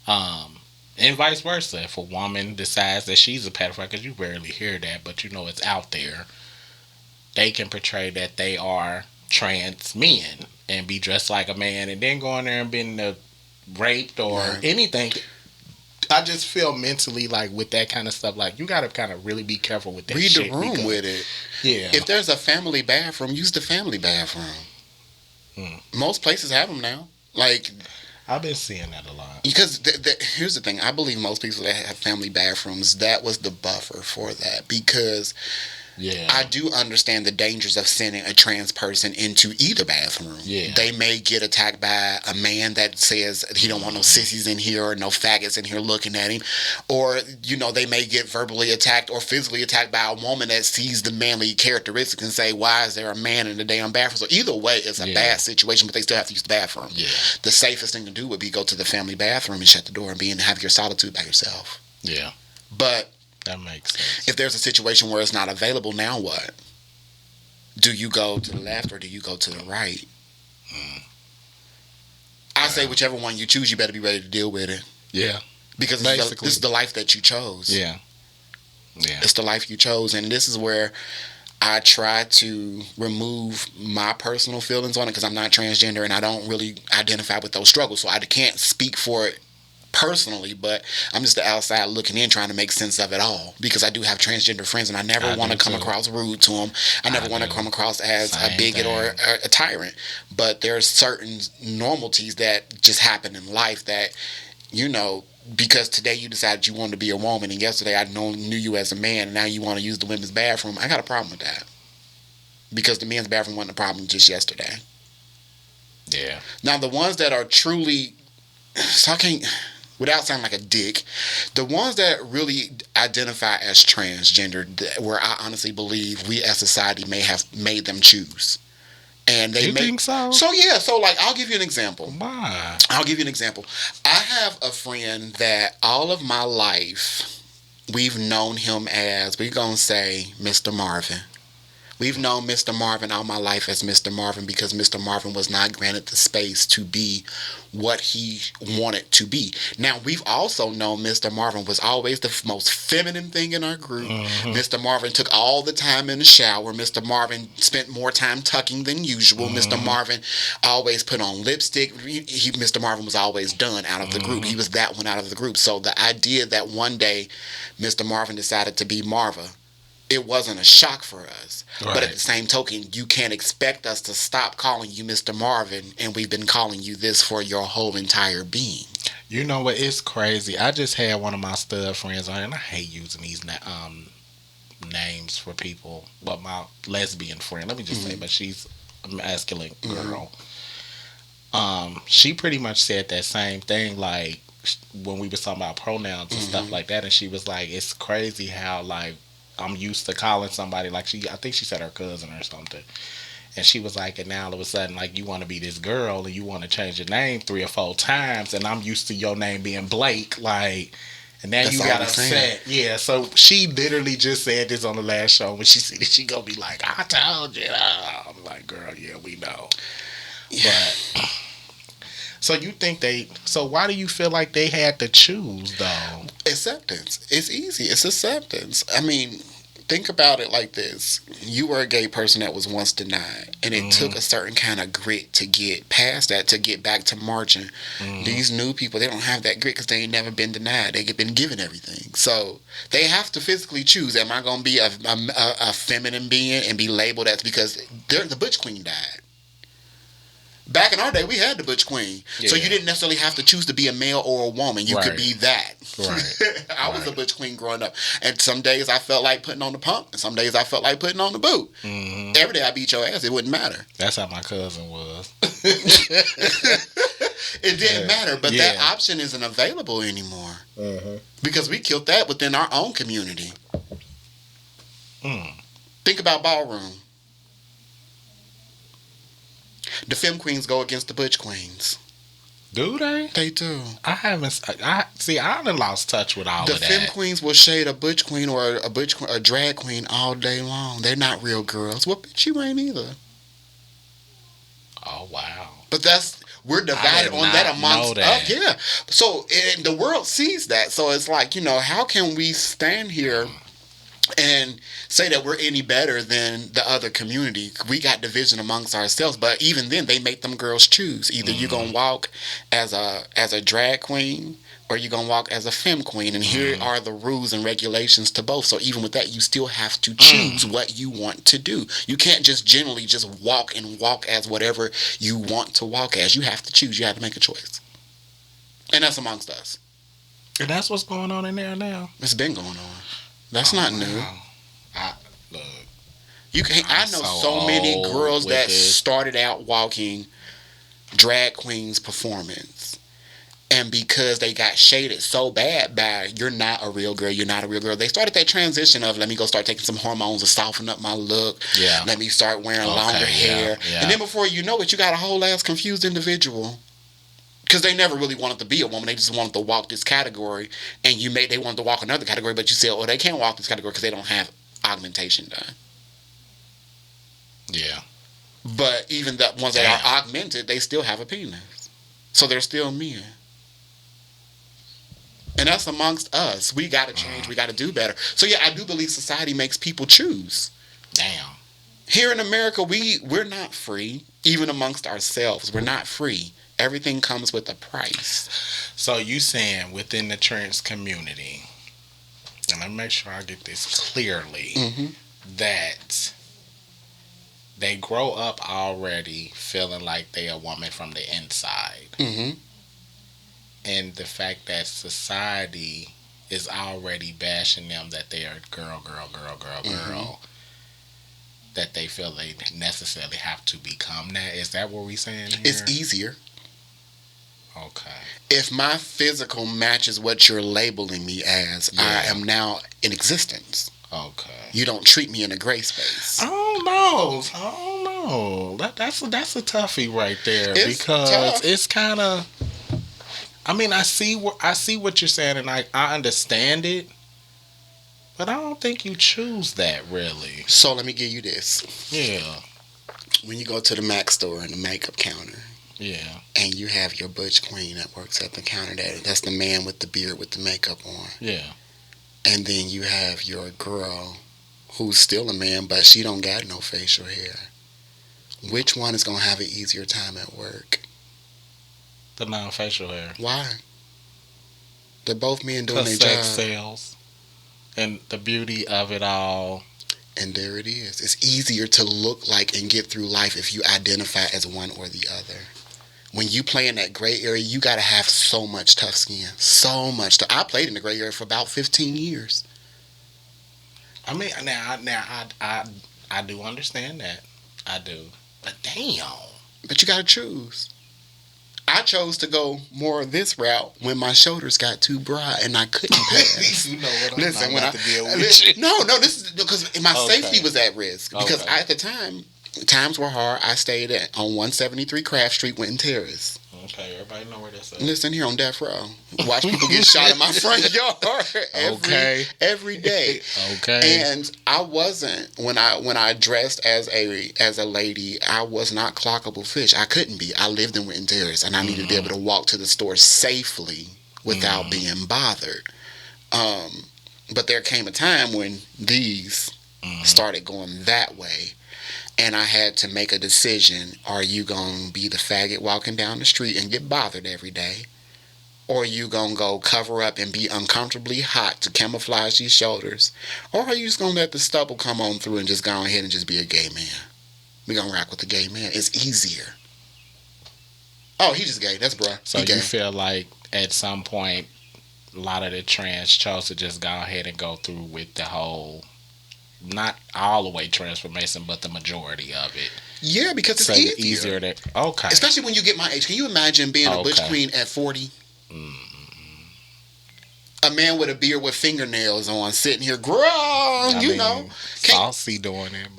[SPEAKER 2] and vice versa. If a woman decides that she's a pedophile, because you rarely hear that, but you know it's out there, they can portray that they are trans men and be dressed like a man and then go in there and been raped or anything. I just feel mentally like with that kind of stuff, like you gotta kind of really be careful with that.
[SPEAKER 3] Read
[SPEAKER 2] shit
[SPEAKER 3] the room with it.
[SPEAKER 2] Yeah.
[SPEAKER 3] If there's a family bathroom, use the family bathroom. Most places have them now. Like,
[SPEAKER 2] I've been seeing that a lot.
[SPEAKER 3] Because here's the thing. I believe most people that have family bathrooms, that was the buffer for that. Because I do understand the dangers of sending a trans person into either bathroom. Yeah. They may get attacked by a man that says he don't want no sissies in here or no faggots in here looking at him. Or, they may get verbally attacked or physically attacked by a woman that sees the manly characteristics and say, why is there a man in the damn bathroom? So either way, it's a bad situation, but they still have to use the bathroom. Yeah. The safest thing to do would be go to the family bathroom and shut the door and have your solitude by yourself. Yeah. But
[SPEAKER 2] that makes sense.
[SPEAKER 3] If there's a situation where it's not available, now what? Do you go to the left or do you go to the right? I say whichever one you choose, you better be ready to deal with it. Yeah. Because this is the life that you chose. Yeah. Yeah. It's the life you chose. And this is where I try to remove my personal feelings on it because I'm not transgender and I don't really identify with those struggles. So I can't speak for it personally, but I'm just the outside looking in trying to make sense of it all because I do have transgender friends and I never want to come across rude to them. I never want to come across as a bigot or a tyrant, but there's certain normalities that just happen in life that, because today you decided you wanted to be a woman and yesterday I knew you as a man and now you want to use the women's bathroom. I got a problem with that because the men's bathroom wasn't a problem just yesterday. Yeah. Now the ones that are truly, so I can't, without sounding like a dick, the ones that really identify as transgender, where I honestly believe we as society may have made them choose. And they think so? So yeah, so like I'll give you an example. Why? I'll give you an example. I have a friend that all of my life we've known him as, we're gonna say Mr. Marvin. We've known Mr. Marvin all my life as Mr. Marvin because Mr. Marvin was not granted the space to be what he wanted to be. Now, we've also known Mr. Marvin was always the most feminine thing in our group. Mr. Marvin took all the time in the shower. Mr. Marvin spent more time tucking than usual. Mr. Marvin always put on lipstick. Mr. Marvin was always done out of the group. He was that one out of the group. So the idea that one day Mr. Marvin decided to be Marva, it wasn't a shock for us. Right. But at the same token, you can't expect us to stop calling you Mr. Marvin, and we've been calling you this for your whole entire being.
[SPEAKER 2] You know what? It's crazy. I just had one of my stud friends on, and I hate using these names for people. But my lesbian friend, let me just say, but she's a masculine girl. She pretty much said that same thing, like, when we was talking about pronouns and stuff like that, and she was like, it's crazy how, like, I'm used to calling somebody like I think she said her cousin or something. And she was like, and now all of a sudden, like, you want to be this girl and you want to change your name 3 or 4 times. And I'm used to your name being Blake. Like, and now that's you got upset. Yeah. So she literally just said this on the last show. When she said it, she going to be like, I told you. I'm like, girl, yeah, we know. Yeah. But so you think so why do you feel like they had to choose though?
[SPEAKER 3] Acceptance. It's easy. It's acceptance. I mean, think about it like this. You were a gay person that was once denied, and it took a certain kind of grit to get past that, to get back to marching. These new people, they don't have that grit because they ain't never been denied. They've been given everything. So they have to physically choose. Am I going to be a feminine being and be labeled as, because the Butch Queen died. Back in our day, we had the Butch Queen. Yeah. So you didn't necessarily have to choose to be a male or a woman. You could be that. Right. I was a Butch Queen growing up. And some days I felt like putting on the pump. And some days I felt like putting on the boot. Every day I beat your ass. It wouldn't matter.
[SPEAKER 2] That's how my cousin was.
[SPEAKER 3] It didn't matter. But that option isn't available anymore. Because we killed that within our own community. Think about ballroom. The femme queens go against the butch queens.
[SPEAKER 2] Do they?
[SPEAKER 3] They do.
[SPEAKER 2] I done lost touch with all of that.
[SPEAKER 3] The femme queens will shade a butch queen or a drag queen all day long. They're not real girls. Well, bitch, you ain't either.
[SPEAKER 2] Oh, wow.
[SPEAKER 3] But we're divided on that amongst us. Yeah. So the world sees that. So it's like, how can we stand here and say that we're any better than the other community. We got division amongst ourselves, but even then they make them girls choose. Either you gonna walk as a drag queen or you gonna walk as a femme queen, and here are the rules and regulations to both. So even with that, you still have to choose what you want to do. You can't just generally just walk as whatever you want to walk as. You have to choose. You have to make a choice, and that's amongst us.
[SPEAKER 2] And that's what's going on in there now.
[SPEAKER 3] It's been going on. That's not new.
[SPEAKER 2] Look,
[SPEAKER 3] I know so many girls that started out walking drag queens performance, and because they got shaded so bad by "you're not a real girl, you're not a real girl," they started that transition of "let me go start taking some hormones to soften up my look.
[SPEAKER 2] Yeah.
[SPEAKER 3] Let me start wearing longer hair."
[SPEAKER 2] Yeah.
[SPEAKER 3] And then before you know it, you got a whole ass confused individual. Because they never really wanted to be a woman. They just wanted to walk this category. And they wanted to walk another category, but you said, they can't walk this category because they don't have augmentation done.
[SPEAKER 2] Yeah.
[SPEAKER 3] But even the ones that are augmented, they still have a penis. So they're still men. And that's amongst us. We got to change. We got to do better. So yeah, I do believe society makes people choose.
[SPEAKER 2] Damn.
[SPEAKER 3] Here in America, we're not free. Even amongst ourselves, we're not free. Everything comes with a price.
[SPEAKER 2] So you saying within the trans community, and let me make sure I get this clearly, that they grow up already feeling like they a woman from the inside. And the fact that society is already bashing them that they are girl, that they feel they necessarily have to become that. Is that what we're saying here?
[SPEAKER 3] It's easier.
[SPEAKER 2] Okay.
[SPEAKER 3] If my physical matches what you're labeling me as, I am now in existence.
[SPEAKER 2] Okay.
[SPEAKER 3] You don't treat me in a gray space.
[SPEAKER 2] I don't know. That's a toughie right there. It's because tough. It's kind of. I mean, I see what you're saying, and I understand it, but I don't think you choose that really.
[SPEAKER 3] So let me give you this.
[SPEAKER 2] Yeah.
[SPEAKER 3] When you go to the Mac store and the makeup counter.
[SPEAKER 2] Yeah.
[SPEAKER 3] And you have your butch queen that works at the counter. That's the man with the beard with the makeup on.
[SPEAKER 2] Yeah.
[SPEAKER 3] And then you have your girl who's still a man, but she don't got no facial hair. Which one is going to have an easier time at work?
[SPEAKER 2] The non-facial hair.
[SPEAKER 3] Why? They're both men doing their
[SPEAKER 2] sex
[SPEAKER 3] job.
[SPEAKER 2] Sales. And the beauty of it all.
[SPEAKER 3] And there it is. It's easier to look like and get through life if you identify as one or the other. When you play in that gray area, you got to have so much tough skin. So much. I played in the gray area for about 15 years.
[SPEAKER 2] I mean, now I do understand that. I do. But damn.
[SPEAKER 3] But you got to choose. I chose to go more of this route when my shoulders got too broad and I couldn't pass.
[SPEAKER 2] You know what?
[SPEAKER 3] Listen, when
[SPEAKER 2] to deal with you.
[SPEAKER 3] No, this is because my safety was at risk. Because at the time, times were hard. I stayed on 173 Craft Street, Winton Terrace.
[SPEAKER 2] Okay, everybody know where that's at.
[SPEAKER 3] Listen, here on Death Row. Watch people get shot in my front yard every day.
[SPEAKER 2] Okay.
[SPEAKER 3] And I wasn't when I dressed as a lady, I was not clockable fish. I couldn't be. I lived in Winton Terrace and I needed to be able to walk to the store safely without being bothered. But there came a time when these started going that way. And I had to make a decision. Are you going to be the faggot walking down the street and get bothered every day? Or are you going to go cover up and be uncomfortably hot to camouflage these shoulders? Or are you just going to let the stubble come on through and just go ahead and just be a gay man? We're going to rock with the gay man. It's easier. Oh, he just gay. That's bruh.
[SPEAKER 2] So you feel like at some point, a lot of the trans chose to just go ahead and go through with the whole... Not all the way transformation, but the majority of it.
[SPEAKER 3] Yeah, because it's easier.
[SPEAKER 2] Okay.
[SPEAKER 3] Especially when you get my age. Can you imagine being a butch queen at 40? A man with a beard with fingernails on, sitting here,
[SPEAKER 2] saucy doing it,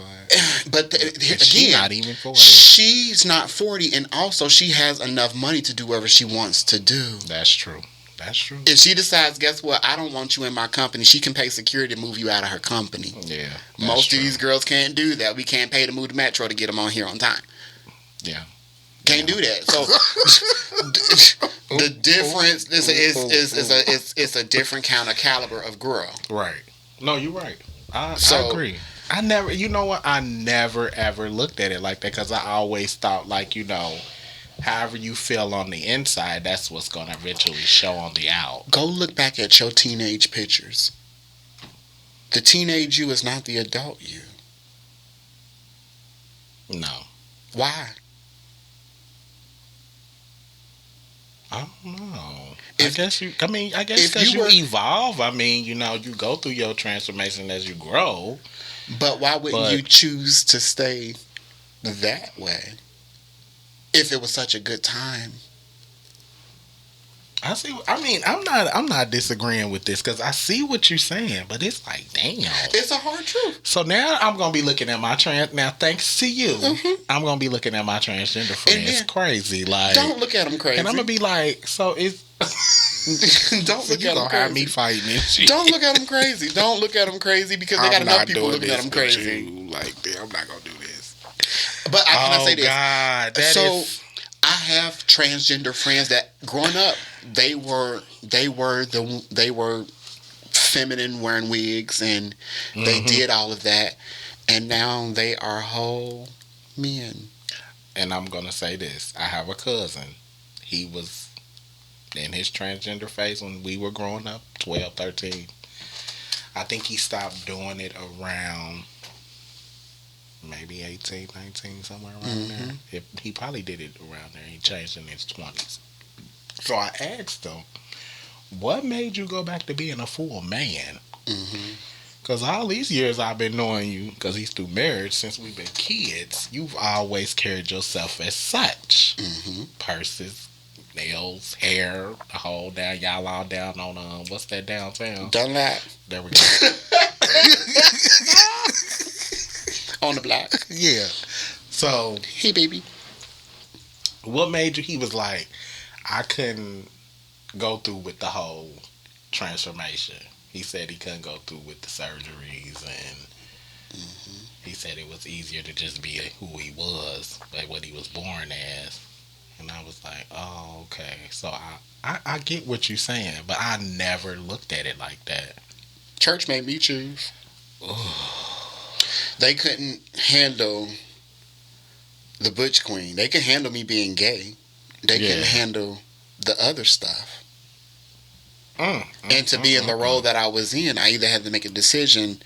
[SPEAKER 3] but
[SPEAKER 2] she's not even 40.
[SPEAKER 3] She's not 40, and also she has enough money to do whatever she wants to do.
[SPEAKER 2] That's true. That's true.
[SPEAKER 3] If she decides, guess what? I don't want you in my company. She can pay security to move you out of her company.
[SPEAKER 2] Yeah.
[SPEAKER 3] Most of these girls can't do that. We can't pay to move the metro to get them on here on time.
[SPEAKER 2] Yeah.
[SPEAKER 3] Can't do that. So the difference is a different kind of caliber of girl.
[SPEAKER 2] Right. No, you're right. I agree. I never, you know what? I never ever looked at it like that because I always thought, like, however you feel on the inside, that's what's going to eventually show on the out.
[SPEAKER 3] Go look back at your teenage pictures. The teenage you is not the adult you.
[SPEAKER 2] No.
[SPEAKER 3] Why?
[SPEAKER 2] I don't know.
[SPEAKER 3] If
[SPEAKER 2] I guess because you evolve. I mean, you go through your transformation as you grow.
[SPEAKER 3] But why wouldn't you choose to stay that way if it was such a good time?
[SPEAKER 2] I see. I mean, I'm not disagreeing with this because I see what you're saying, but it's like, damn,
[SPEAKER 3] it's a hard truth.
[SPEAKER 2] So now I'm gonna be looking at my now. Thanks to you, I'm gonna be looking at my transgender friend. It's crazy. Like,
[SPEAKER 3] don't look at them crazy.
[SPEAKER 2] And I'm gonna be like, so it's.
[SPEAKER 3] Don't look at them crazy.
[SPEAKER 2] Have me fighting and shit.
[SPEAKER 3] Don't look at them crazy. Don't look at them crazy because they got enough people looking at them crazy.
[SPEAKER 2] Like, I'm not gonna do this.
[SPEAKER 3] But can I say this?
[SPEAKER 2] God,
[SPEAKER 3] I have transgender friends that growing up they were feminine, wearing wigs, and they did all of that, and now they are whole men.
[SPEAKER 2] And I'm gonna say this: I have a cousin. He was in his transgender phase when we were growing up, 12, 13. I think he stopped doing it around maybe 18, 19, somewhere around there. He probably did it around there. He changed in his 20s. So I asked him, what made you go back to being a full man? Because all these years I've been knowing you, because he's through marriage, since we've been kids, you've always carried yourself as such. Purses, nails, hair, the whole down. Y'all all down on, what's that downtown?
[SPEAKER 3] Dunlap.
[SPEAKER 2] There we go.
[SPEAKER 3] On the block.
[SPEAKER 2] Yeah. So,
[SPEAKER 3] hey, baby.
[SPEAKER 2] What made you? He was like, I couldn't go through with the whole transformation. He said he couldn't go through with the surgeries, and he said it was easier to just be who he was, like what he was born as. And I was like, oh, okay. So I get what you're saying, but I never looked at it like that.
[SPEAKER 3] Church made me choose. They couldn't handle the Butch Queen. They could handle me being gay. They couldn't handle the other stuff. And to be in the role that I was in, I either had to make a decision,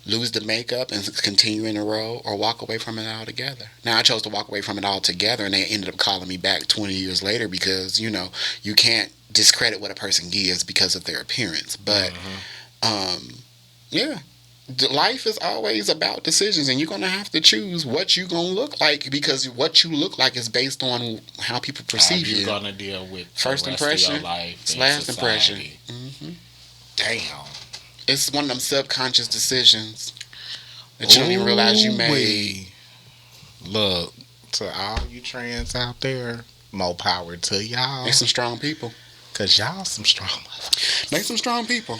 [SPEAKER 3] lose the makeup and continue in the role, or walk away from it altogether. Now, I chose to walk away from it altogether, and they ended up calling me back 20 years later because, you can't discredit what a person gives because of their appearance. But, life is always about decisions, and you're going to have to choose what you're going to look like, because what you look like is based on how people perceive you.
[SPEAKER 2] You're going to deal with
[SPEAKER 3] first impression, last impression.
[SPEAKER 2] Damn.
[SPEAKER 3] It's one of them subconscious decisions that you don't even realize you made.
[SPEAKER 2] Look, to all you trans out there, more power to y'all.
[SPEAKER 3] They some strong people.
[SPEAKER 2] Because y'all some strong motherfuckers.
[SPEAKER 3] They some strong people.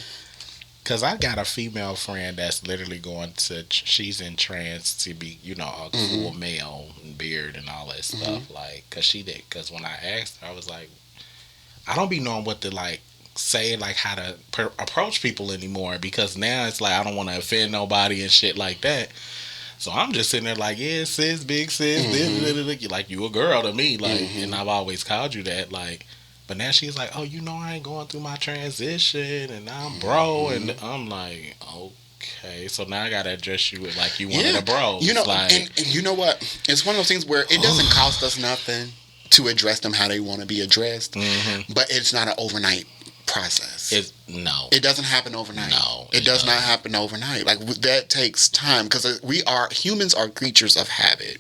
[SPEAKER 2] Because I got a female friend that's literally going to, she's in trans to be, a full male and beard and all that stuff. Like, because when I asked her, I was like, I don't be knowing what to, like, say, like, how to approach people anymore, because now it's like I don't want to offend nobody and shit like that. So I'm just sitting there like, yeah, sis, big sis, like, you a girl to me, like, and I've always called you that, like. But now she's like, oh, I ain't going through my transition, and I'm bro, and I'm like, okay, so now I gotta address you with like you one of the bros. Like,
[SPEAKER 3] and you know what? It's one of those things where it doesn't cost us nothing to address them how they want to be addressed, but it's not an overnight process. It doesn't happen overnight.
[SPEAKER 2] No,
[SPEAKER 3] it does not happen overnight. Like, that takes time, because humans are creatures of habit,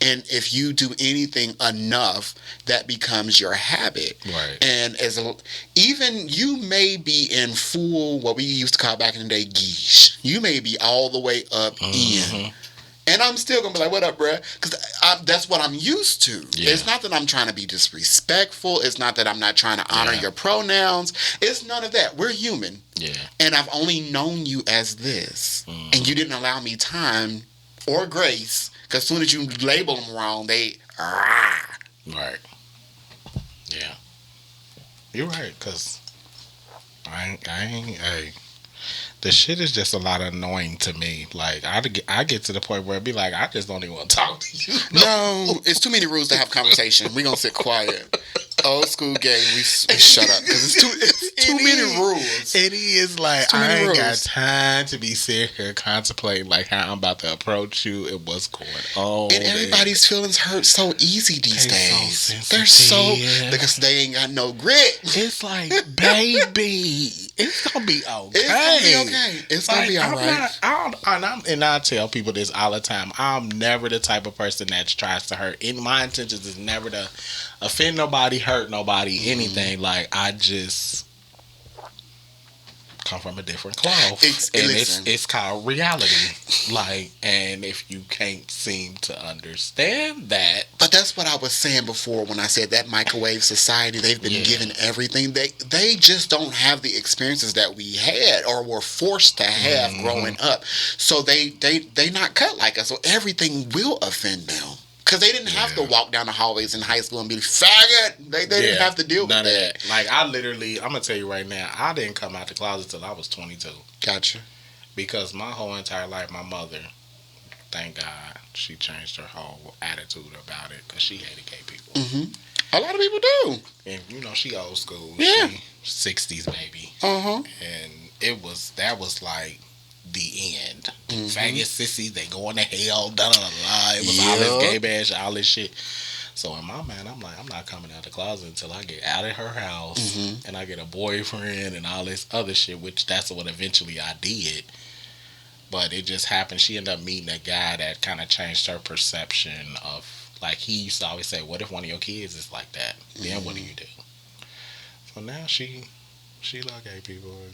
[SPEAKER 3] and if you do anything enough, that becomes your habit.
[SPEAKER 2] Right.
[SPEAKER 3] And even you may be in full, what we used to call back in the day, geesh. You may be all the way up in. And I'm still going to be like, what up, bruh? Because that's what I'm used to. Yeah. It's not that I'm trying to be disrespectful. It's not that I'm not trying to honor your pronouns. It's none of that. We're human.
[SPEAKER 2] Yeah.
[SPEAKER 3] And I've only known you as this. And you didn't allow me time or grace, because as soon as you label them wrong, they...
[SPEAKER 2] Right. Yeah. You're right, because I ain't... Hey, The shit is just a lot annoying to me. Like I get to the point where it be like I just don't even want to talk to you.
[SPEAKER 3] No, it's too many rules to have conversation. We gonna sit quiet. Old school game, we shut up because it's too many rules.
[SPEAKER 2] It is like
[SPEAKER 3] many
[SPEAKER 2] I ain't got
[SPEAKER 3] rules.
[SPEAKER 2] time to be sitting here contemplating like how I'm about to approach you and what's going on.
[SPEAKER 3] And everybody's feelings hurt so easy these days. They're
[SPEAKER 2] sensitive.
[SPEAKER 3] because they ain't got no grit.
[SPEAKER 2] It's like, baby, it's gonna be okay.
[SPEAKER 3] It's gonna be okay. It's gonna be all right.
[SPEAKER 2] And I tell people this all the time. I'm never the type of person that tries to hurt. And my intentions is never to offend nobody, hurt nobody, anything. Like I just come from a different cloth. It's called reality. Like, and if you can't seem to understand that,
[SPEAKER 3] but that's what I was saying before when I said that microwave society, they've been given everything. They just don't have the experiences that we had or were forced to have growing up. So they not cut like us. So everything will offend them. Because they didn't have to walk down the hallways in high school and be faggot. They didn't have to deal with
[SPEAKER 2] none
[SPEAKER 3] that.
[SPEAKER 2] Of that. Like, I'm going to tell you right now, I didn't come out the closet till I was 22.
[SPEAKER 3] Gotcha.
[SPEAKER 2] Because my whole entire life, my mother, thank God, she changed her whole attitude about it because she hated gay people.
[SPEAKER 3] Mm-hmm. A lot of people do.
[SPEAKER 2] And, you know, she old school.
[SPEAKER 3] Yeah.
[SPEAKER 2] She 60s baby.
[SPEAKER 3] Uh-huh.
[SPEAKER 2] And that was like the end. Faggot sissies, they going to hell, da da da da. It was all this gay bash, all this shit. So in my mind, I'm like, I'm not coming out the closet until I get out of her house and I get a boyfriend and all this other shit, which that's what eventually I did. But it just happened. She ended up meeting a guy that kind of changed her perception of, like, he used to always say, what if one of your kids is like that? Then what do you do? So now she love gay people, and,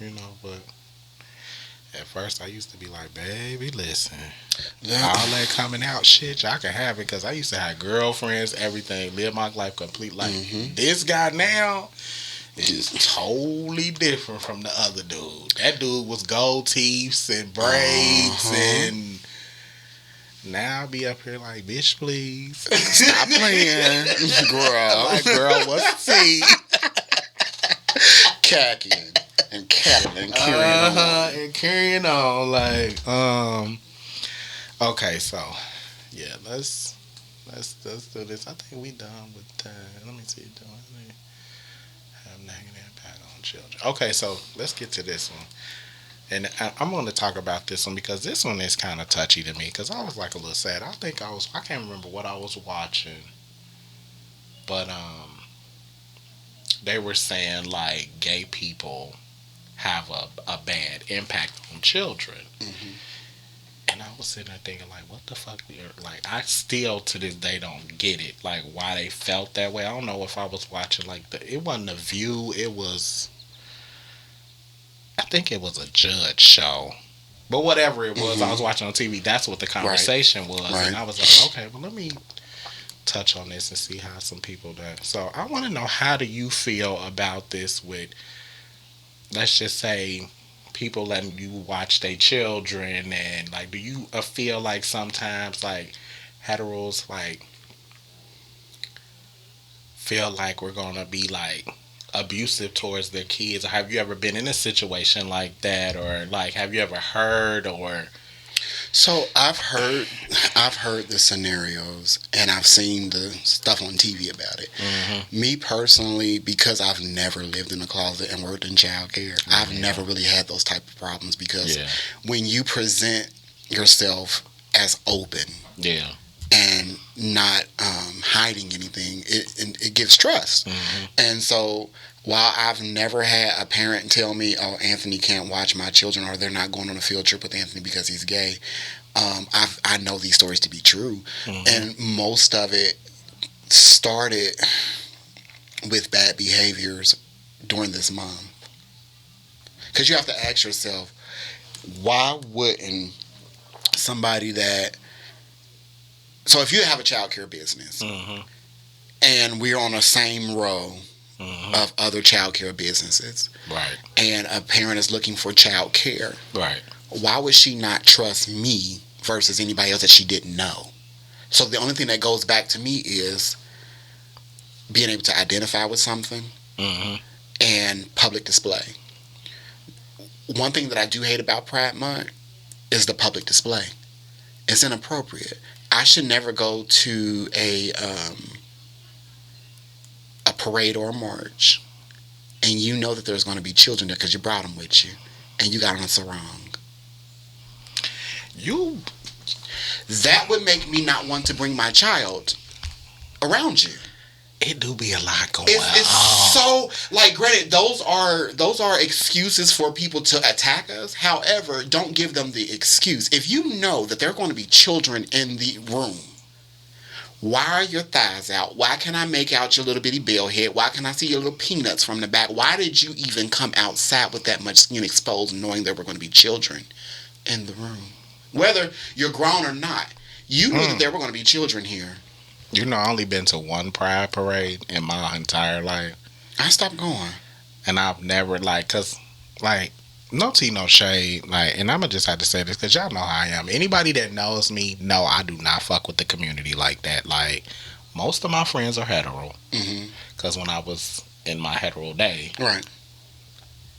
[SPEAKER 2] you know, but at first I used to be like, baby, listen, all that coming out shit, y'all can have it, because I used to have girlfriends, everything, live my life complete. Like, this guy now is totally different from the other dude. That dude was gold teeth and braids, and now I be up here like, bitch, please.
[SPEAKER 3] Stop playing, girl.
[SPEAKER 2] Like, girl, what's the tea?
[SPEAKER 3] Khaki and cattling and
[SPEAKER 2] carrying on. Like, okay, so yeah, let's do this. I think we done with let me see, have negative impact on children. Okay, so let's get to this one, and I'm going to talk about this one because this one is kind of touchy to me because I was like a little sad. I can't remember what I was watching, but they were saying like gay people have a bad impact on children. And I was sitting there thinking, like, what the fuck? Like, I still to this day don't get it. Like, why they felt that way. I don't know if I was watching, like, it wasn't The View. It was, I think it was a judge show. But whatever it was, I was watching on TV. That's what the conversation was. Right. And I was like, okay, well, let me touch on this and see how some people that. So I want to know, how do you feel about this with, let's just say, people letting you watch their children, and like, do you feel like sometimes like heteros like feel like we're gonna be like abusive towards their kids? Or have you ever been in a situation like that, or like have you ever heard? Or
[SPEAKER 3] so I've heard the scenarios and I've seen the stuff on TV about it. Me personally, because I've never lived in a closet and worked in child care, I've never really had those type of problems, because when you present yourself as open and not hiding anything, it gives trust. And so while I've never had a parent tell me, oh, Anthony can't watch my children, or they're not going on a field trip with Anthony because he's gay, I know these stories to be true. And most of it started with bad behaviors during this month. Because you have to ask yourself, why wouldn't somebody that... So if you have a child care business and we're on the same row of other child care businesses, and a parent is looking for child care, why would she not trust me versus anybody else that she didn't know? So the only thing that goes back to me is being able to identify with something and public display. one thing that I do hate about Pride Month is the public display. It's inappropriate. I should never go to a parade or a march, and you know that there's going to be children there because you brought them with you, and you got on a sarong. That would make me not want to bring my child around you.
[SPEAKER 2] It do be a lot going on.
[SPEAKER 3] It's so, like, granted, those are excuses for people to attack us. However, don't give them the excuse. If you know that there are going to be children in the room, why are your thighs out? Why can I make out your little bitty bell head? Why can I see your little peanuts from the back? Why did you even come outside with that much skin exposed, knowing there were going to be children in the room? Whether you're grown or not, you knew that there were going to be children here.
[SPEAKER 2] You know, I only been to one Pride parade in my entire life.
[SPEAKER 3] I stopped going.
[SPEAKER 2] And I've never, like, cause, like, no tea, no shade, like, and I'ma just have to say this, cause y'all know how I am. Anybody that knows me, know I do not fuck with the community like that. Like, most of my friends are hetero.
[SPEAKER 3] Mm-hmm.
[SPEAKER 2] Cause when I was in my hetero day,
[SPEAKER 3] right,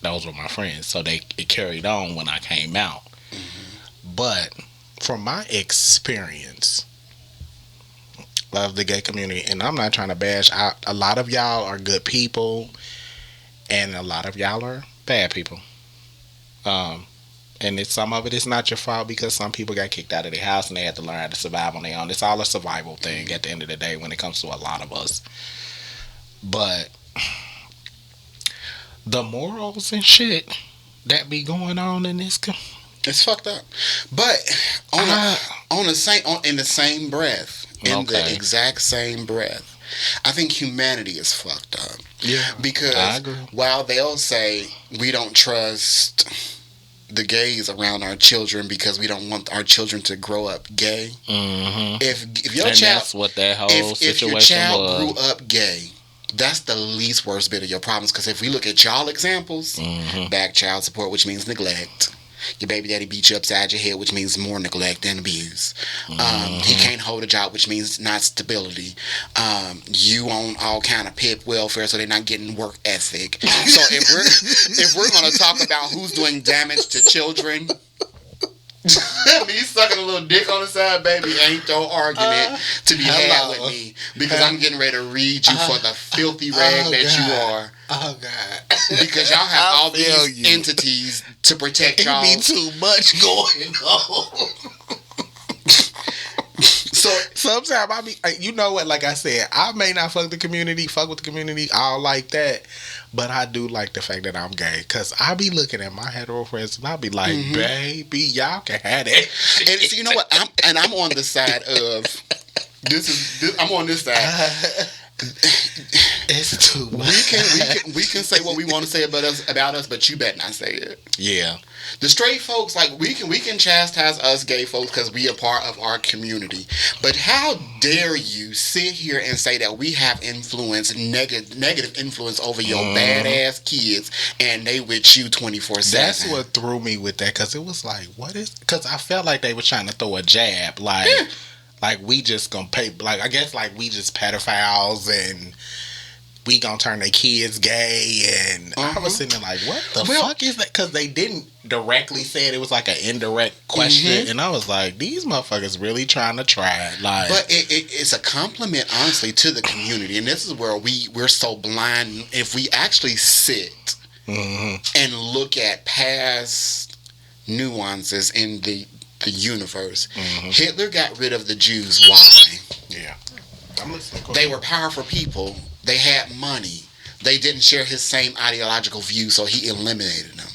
[SPEAKER 2] those were my friends. So it carried on when I came out.
[SPEAKER 3] Mm-hmm.
[SPEAKER 2] But from my experience of the gay community, and I'm not trying to bash out, a lot of y'all are good people, and a lot of y'all are bad people. And some of it is not your fault because some people got kicked out of their house and they had to learn how to survive on their own. It's all a survival thing at the end of the day when it comes to a lot of us. But the morals and shit that be going on in this
[SPEAKER 3] it's fucked up. But in the same breath, the exact same breath, I think humanity is fucked up.
[SPEAKER 2] Yeah,
[SPEAKER 3] because while they'll say we don't trust the gays around our children because we don't want our children to grow up gay.
[SPEAKER 2] Mm-hmm.
[SPEAKER 3] If your
[SPEAKER 2] and
[SPEAKER 3] child,
[SPEAKER 2] that's what that whole
[SPEAKER 3] if your
[SPEAKER 2] situation
[SPEAKER 3] child grew up gay, that's the least worst bit of your problems. Because if we look at y'all examples, back child support, which means neglect. Your baby daddy beat you upside your head, which means more neglect and abuse. He can't hold a job, which means not stability. You own all kind of PIP welfare, so they're not getting work ethic. So if we're gonna talk about who's doing damage to children, me sucking a little dick on the side, baby, ain't no argument to be had with me because I'm getting ready to read you for the filthy rag that you are. Oh God! Because y'all have all these entities to protect y'all.
[SPEAKER 2] It be too much going on. So sometimes I be, you know what? Like I said, I may not fuck with the community, all like that. But I do like the fact that I'm gay, cause I be looking at my hetero friends and I be like, baby, y'all can have it.
[SPEAKER 3] And so you know what? I'm on the side of this. I'm on this side.
[SPEAKER 2] It's too much.
[SPEAKER 3] We can say what we want to say about us, but you better not say it.
[SPEAKER 2] Yeah.
[SPEAKER 3] The straight folks, like we can chastise us gay folks because we are part of our community. But how dare you sit here and say that we have negative influence over your badass kids and they with you 24/7?
[SPEAKER 2] That's what threw me with that, because it was like, what is? Because I felt like they were trying to throw a jab, like. Yeah. Like, we just gonna pay, like, I guess, like, we just pedophiles and we gonna turn their kids gay. And I was sitting there like, what the fuck is that? Because they didn't directly say it. It was like an indirect question. And I was like, these motherfuckers really trying to try it. Like,
[SPEAKER 3] but it's a compliment, honestly, to the community. And this is where we're so blind. If we actually sit and look at past nuances in the universe. Hitler got rid of the Jews. Why?
[SPEAKER 2] Yeah.
[SPEAKER 3] They were powerful people. They had money. They didn't share his same ideological views, so he eliminated them.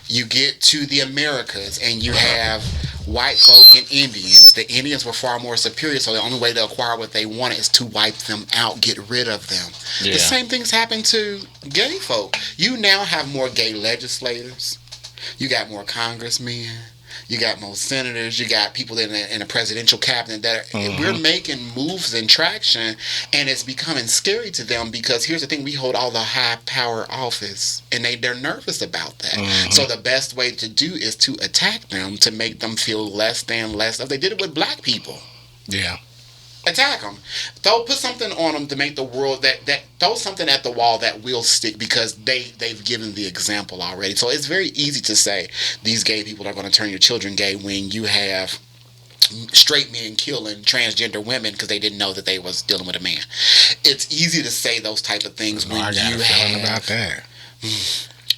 [SPEAKER 3] You get to the Americas and you have white folk and Indians. The Indians were far more superior, so the only way to acquire what they wanted is to wipe them out, get rid of them. The same things happen to gay folk. You now have more gay legislators. You got more congressmen. You got more senators. You got people in a presidential cabinet that we're making moves and traction, and it's becoming scary to them because here's the thing: we hold all the high power office, and they're nervous about that. So the best way to do is to attack them to make them feel less than less. They did it with black people.
[SPEAKER 2] Yeah.
[SPEAKER 3] Attack them. Put something on them to make the world that throw something at the wall that will stick because they've given the example already. So it's very easy to say these gay people are going to turn your children gay when you have straight men killing transgender women because they didn't know that they was dealing with a man. It's easy to say those type of things when
[SPEAKER 2] I got
[SPEAKER 3] you
[SPEAKER 2] a feeling about that.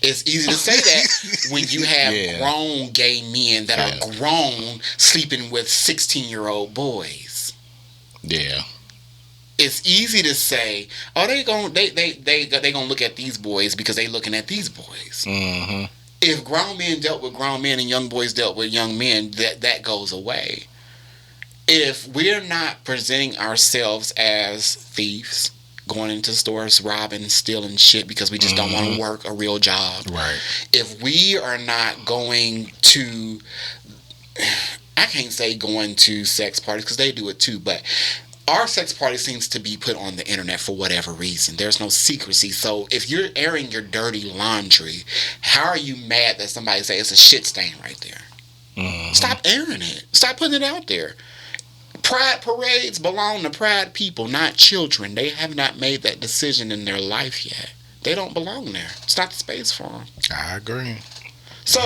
[SPEAKER 3] It's easy to say that when you have grown gay men that are grown sleeping with 16-year-old boys.
[SPEAKER 2] Yeah.
[SPEAKER 3] It's easy to say, oh, they gonna look at these boys because they looking at these boys.
[SPEAKER 2] Mm-hmm.
[SPEAKER 3] If grown men dealt with grown men and young boys dealt with young men, that goes away. If we're not presenting ourselves as thieves, going into stores, robbing, stealing shit because we just don't want to work a real job.
[SPEAKER 2] Right.
[SPEAKER 3] If we are not going to, I can't say going to sex parties because they do it too, but our sex party seems to be put on the internet for whatever reason. There's no secrecy. So if you're airing your dirty laundry, how are you mad that somebody say it's a shit stain right there? Mm-hmm. Stop airing it. Stop putting it out there. Pride parades belong to pride people, not children. They have not made that decision in their life yet. They don't belong there. It's not the space for them.
[SPEAKER 2] I agree.
[SPEAKER 3] So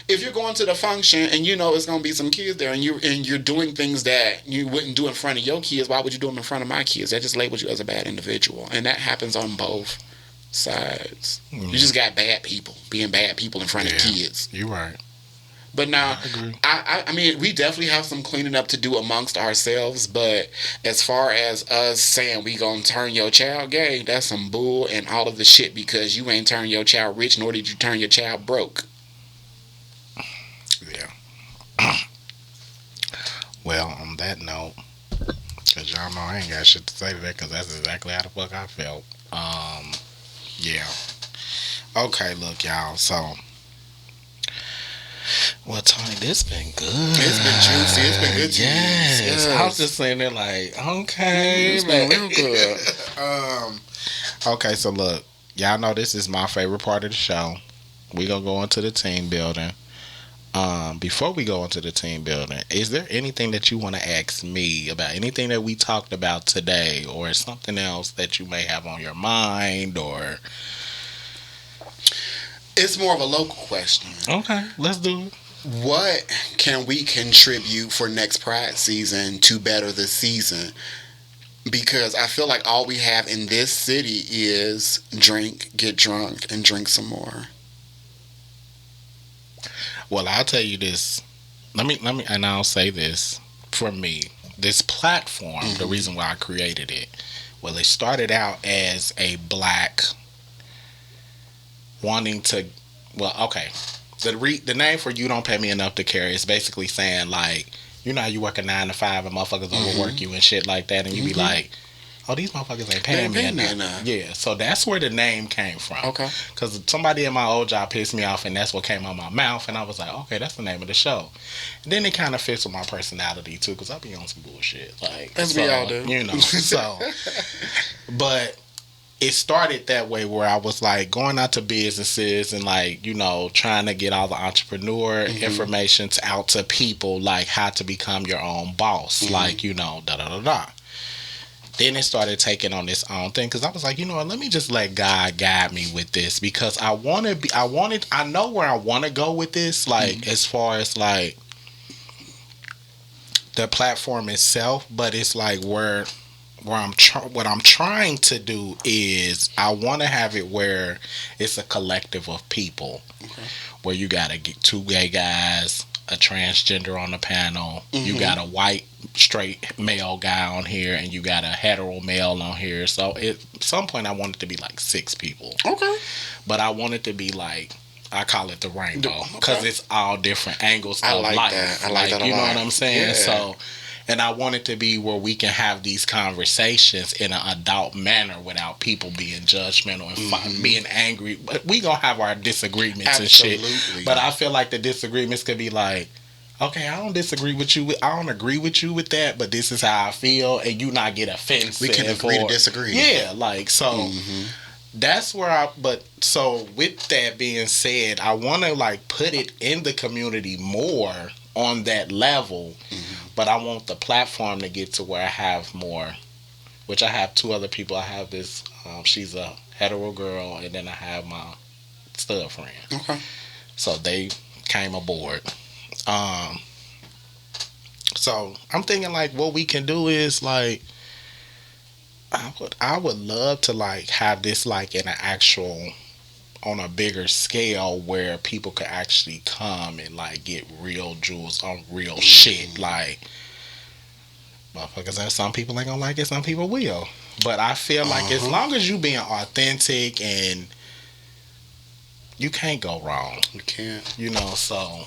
[SPEAKER 3] if you're going to the function and you know it's going to be some kids there and you're doing things that you wouldn't do in front of your kids, why would you do them in front of my kids? That just labels you as a bad individual. And that happens on both sides. You just got bad people being bad people in front of kids.
[SPEAKER 2] You're right.
[SPEAKER 3] But now, I mean, we definitely have some cleaning up to do amongst ourselves. But as far as us saying we gonna turn your child gay, that's some bull and all of the shit because you ain't turn your child rich, nor did you turn your child broke.
[SPEAKER 2] Yeah. Well, on that note, because y'all know I ain't got shit to say to that because that's exactly how the fuck I felt. Yeah. Okay, look, y'all. So, well, Tony, this been good.
[SPEAKER 3] It's been juicy. It's been good to you.
[SPEAKER 2] Yes. I was just saying there like, okay,
[SPEAKER 3] it's been real good.
[SPEAKER 2] Okay, so look, y'all know this is my favorite part of the show. We gonna go into the team building. Before we go into the team building, is there anything that you want to ask me about anything that we talked about today, or something else that you may have on your mind, or?
[SPEAKER 3] It's more of a local question.
[SPEAKER 2] Okay, let's do it.
[SPEAKER 3] What can we contribute for next Pride season to better the season? Because I feel like all we have in this city is drink, get drunk, and drink some more.
[SPEAKER 2] Well, I'll tell you this. Let me, and I'll say this for me. This platform, the reason why I created it, well, it started out as a black wanting to, well, okay. The name for You Don't Pay Me Enough to Care is basically saying, like, you know how you work a 9 to 5 and motherfuckers overwork you and shit like that, and you be like, oh, these motherfuckers ain't paying me enough. Yeah, so that's where the name came from. Okay. Because somebody in my old job pissed me off, and that's what came out of my mouth, and I was like, okay, that's the name of the show. And then it kind of fits with my personality, too, because I be on some bullshit. Like,
[SPEAKER 3] as we all do.
[SPEAKER 2] You know, so. But it started that way where I was like going out to businesses and like, you know, trying to get all the entrepreneur information out to people, like how to become your own boss, like, you know, da-da-da-da. Then it started taking on its own thing because I was like, you know what, let me just let God guide me with this because I know where I want to go with this, like as far as like the platform itself, but it's like what I'm trying to do is I want to have it where it's a collective of people, where you gotta get 2 gay guys, a transgender on the panel, you got a white straight male guy on here, and you got a hetero male on here. So at some point I want it to be like 6 people. Okay. But I want it to be like, I call it the rainbow because it's all different angles of life.
[SPEAKER 3] I like that a lot.
[SPEAKER 2] You know what I'm saying?
[SPEAKER 3] Yeah.
[SPEAKER 2] So. And I want it to be where we can have these conversations in an adult manner without people being judgmental and being angry. But we gonna have our disagreements and shit. But I feel like the disagreements could be like, okay, I don't disagree with you. I don't agree with you with that, but this is how I feel, and you not get offensive.
[SPEAKER 3] We can agree to disagree.
[SPEAKER 2] Yeah, like so. That's where so with that being said, I want to like put it in the community more on that level, but I want the platform to get to where I have more, which I have two other people. I have this, she's a hetero girl, and then I have my stud friend.
[SPEAKER 3] Okay.
[SPEAKER 2] So they came aboard. So I'm thinking like what we can do is like, I would love to like have this like in an actual, on a bigger scale where people could actually come and like get real jewels on real shit. Like, motherfuckers, that some people ain't gonna like it, some people will. But I feel like as long as you being authentic, and you can't go wrong.
[SPEAKER 3] You can't.
[SPEAKER 2] You know, so.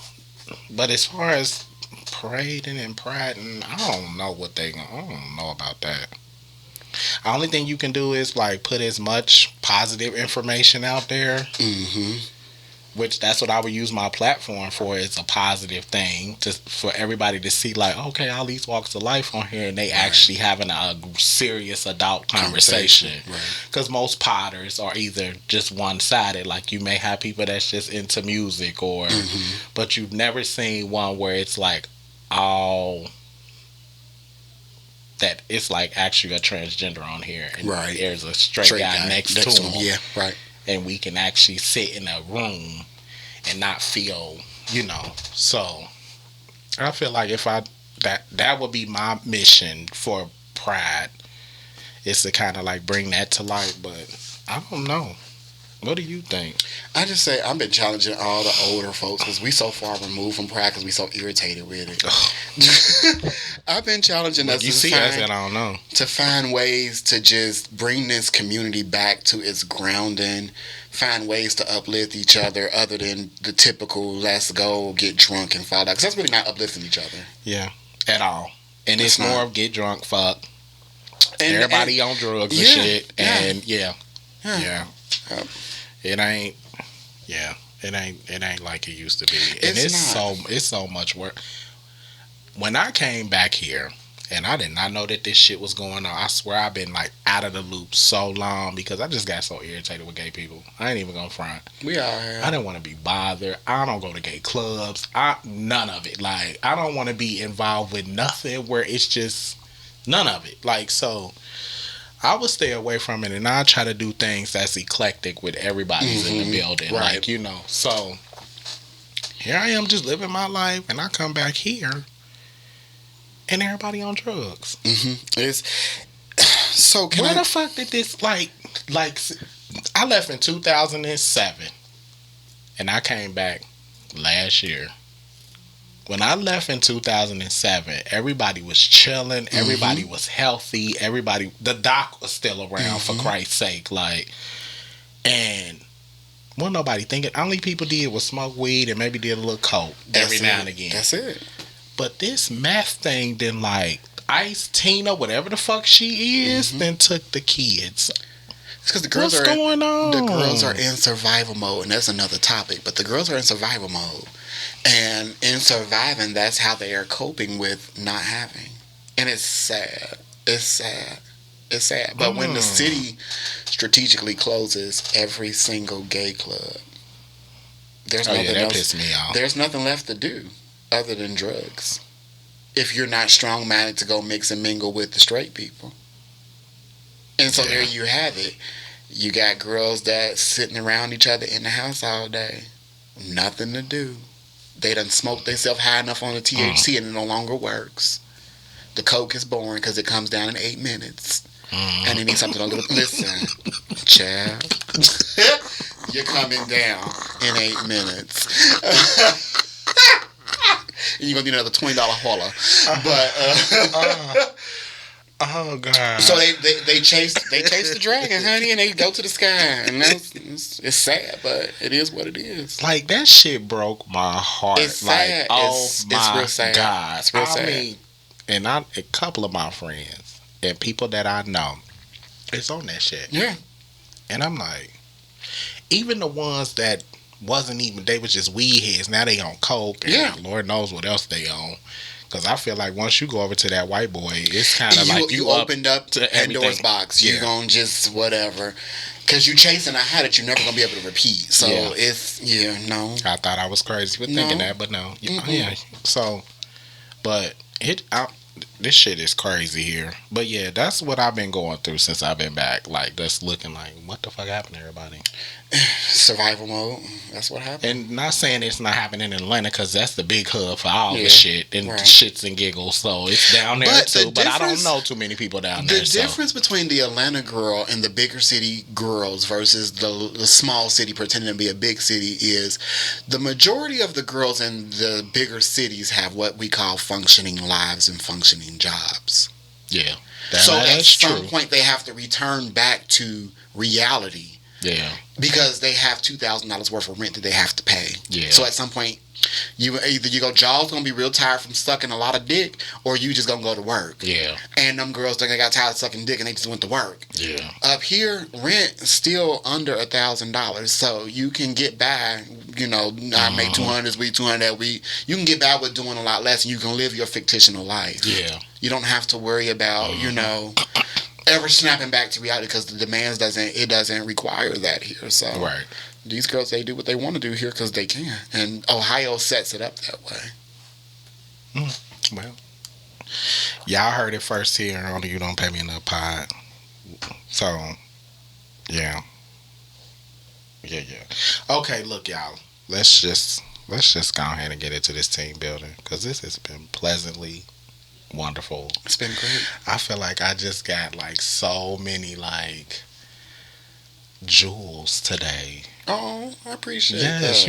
[SPEAKER 2] But as far as parading and prating, I don't know I don't know about that. The only thing you can do is like put as much positive information out there, which that's what I would use my platform for. It's a positive thing for everybody to see, like, okay, all these walks of life on here, and they actually having a serious adult conversation. Because most potters are either just one-sided, like you may have people that's just into music, or but you've never seen one where it's like all that it's like actually a transgender on here, and there's a straight guy next to him.
[SPEAKER 3] Yeah, right.
[SPEAKER 2] And we can actually sit in a room and not feel, you know. So I feel like if that would be my mission for Pride, is to kind of like bring that to light. But I don't know. What do you think?
[SPEAKER 3] I just say I've been challenging all the older folks because we so far removed from Pride because we so irritated with it. I've been challenging us.
[SPEAKER 2] You see us, and I don't know,
[SPEAKER 3] to find ways to just bring this community back to its grounding. Find ways to uplift each other other than the typical let's go get drunk and fall out, because that's really not uplifting each other.
[SPEAKER 2] Yeah, at all. And it's more of get drunk, fuck. And everybody on drugs and shit. And yeah. It ain't. Yeah, it ain't like it used to be. And it's so much work. When I came back here, and I did not know that this shit was going on. I swear I've been like out of the loop so long because I just got so irritated with gay people. I ain't even gonna front.
[SPEAKER 3] We are here.
[SPEAKER 2] I didn't want to be bothered. I don't go to gay clubs. None of it. Like, I don't want to be involved with nothing where it's just none of it. Like, so I would stay away from it, and I try to do things that's eclectic with everybody's in the building.
[SPEAKER 3] Right.
[SPEAKER 2] Like, you know. So here I am just living my life, and I come back here and everybody on drugs.
[SPEAKER 3] It's so.
[SPEAKER 2] Where the fuck did this like? I left in 2007, and I came back last year. When I left in 2007, everybody was chilling. Everybody was healthy. The doc was still around, for Christ's sake. Like, and wasn't nobody thinking. Only people did was smoke weed and maybe did a little coke every now and again.
[SPEAKER 3] That's it.
[SPEAKER 2] But this meth thing, then like Ice Tina, whatever the fuck she is, then took the kids.
[SPEAKER 3] It's because the girls
[SPEAKER 2] What's going on?
[SPEAKER 3] The girls are in survival mode, and that's another topic. But the girls are in survival mode, and in surviving, that's how they are coping with not having. And it's sad. It's sad. It's sad. But when the city strategically closes every single gay club, there's nothing else.
[SPEAKER 2] Pissed me off.
[SPEAKER 3] There's nothing left to do other than drugs. If you're not strong-minded to go mix and mingle with the straight people. And so there you have it. You got girls that sitting around each other in the house all day. Nothing to do. They done smoked themselves high enough on the THC and it no longer works. The coke is boring because it comes down in 8 minutes. And they need something a little... Listen, child. You're coming down in 8 minutes. And you're going to need another $20 holler. But...
[SPEAKER 2] oh God!
[SPEAKER 3] So they chase the dragon, honey, and they go to the sky, and it's sad, but it is what it is.
[SPEAKER 2] Like, that shit broke my heart.
[SPEAKER 3] It's
[SPEAKER 2] like,
[SPEAKER 3] sad.
[SPEAKER 2] It's real
[SPEAKER 3] sad.
[SPEAKER 2] God!
[SPEAKER 3] It's real sad.
[SPEAKER 2] Mean, and a couple of my friends and people that I know, it's on that shit.
[SPEAKER 3] Yeah.
[SPEAKER 2] And I'm like, even the ones that wasn't even, they was just weed heads. Now they on coke. And Lord knows what else they on. Because I feel like once you go over to that white boy, it's kind of like you
[SPEAKER 3] opened up
[SPEAKER 2] to
[SPEAKER 3] Pandora's
[SPEAKER 2] everything.
[SPEAKER 3] box. You're going to just whatever. Because you chasing a high that you're never gonna be able to repeat. So it's no.
[SPEAKER 2] I thought I was crazy with thinking that, but no. Yeah. So, but this shit is crazy here. But yeah, that's what I've been going through since I've been back. Like, just looking like, what the fuck happened to everybody?
[SPEAKER 3] Survival mode. That's what happened.
[SPEAKER 2] And not saying it's not happening in Atlanta, because that's the big hub for all the shit and shits and giggles. So it's down there too. But I don't know too many people down there.
[SPEAKER 3] The difference between the Atlanta girl and the bigger city girls versus the small city pretending to be a big city is the majority of the girls in the bigger cities have what we call functioning lives and functioning jobs.
[SPEAKER 2] Yeah.
[SPEAKER 3] So at some point they have to return back to reality.
[SPEAKER 2] Yeah.
[SPEAKER 3] Because they have $2,000 worth of rent that they have to pay.
[SPEAKER 2] Yeah.
[SPEAKER 3] So at some point, y'all's gonna be real tired from sucking a lot of dick, or you just gonna go to work.
[SPEAKER 2] Yeah.
[SPEAKER 3] And them girls they got tired of sucking dick and they just went to work.
[SPEAKER 2] Yeah.
[SPEAKER 3] Up here, rent still under $1,000, so you can get by. I make $200 this week, $200 that week. You can get by with doing a lot less, and you can live your fictional life.
[SPEAKER 2] Yeah.
[SPEAKER 3] You don't have to worry about ever snapping back to reality, because the demands doesn't require that here. So these girls, they do what they want to do here because they can, and Ohio sets it up that way.
[SPEAKER 2] Well, y'all heard it first here on the You Don't Pay Me Enough pod. So yeah. Okay, look, y'all, let's just go ahead and get into this team building, because this has been pleasantly wonderful.
[SPEAKER 3] It's been great.
[SPEAKER 2] I feel like I just got like so many like jewels today.
[SPEAKER 3] Oh, I appreciate that.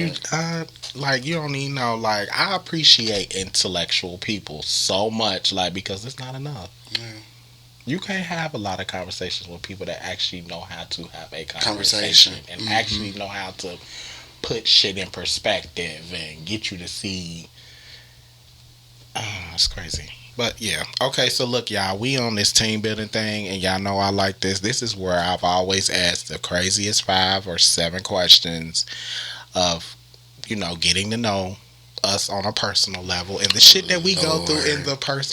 [SPEAKER 2] You don't even know, like, I appreciate intellectual people so much, like, because it's not enough. Yeah. You can't have a lot of conversations with people that actually know how to have a conversation. And actually know how to put shit in perspective and get you to see. It's crazy. But yeah, okay, so look, y'all, we on this team building thing, and y'all know I like this. This is where I've always asked the craziest 5 or 7 questions of, getting to know us on a personal level and the shit that we go through in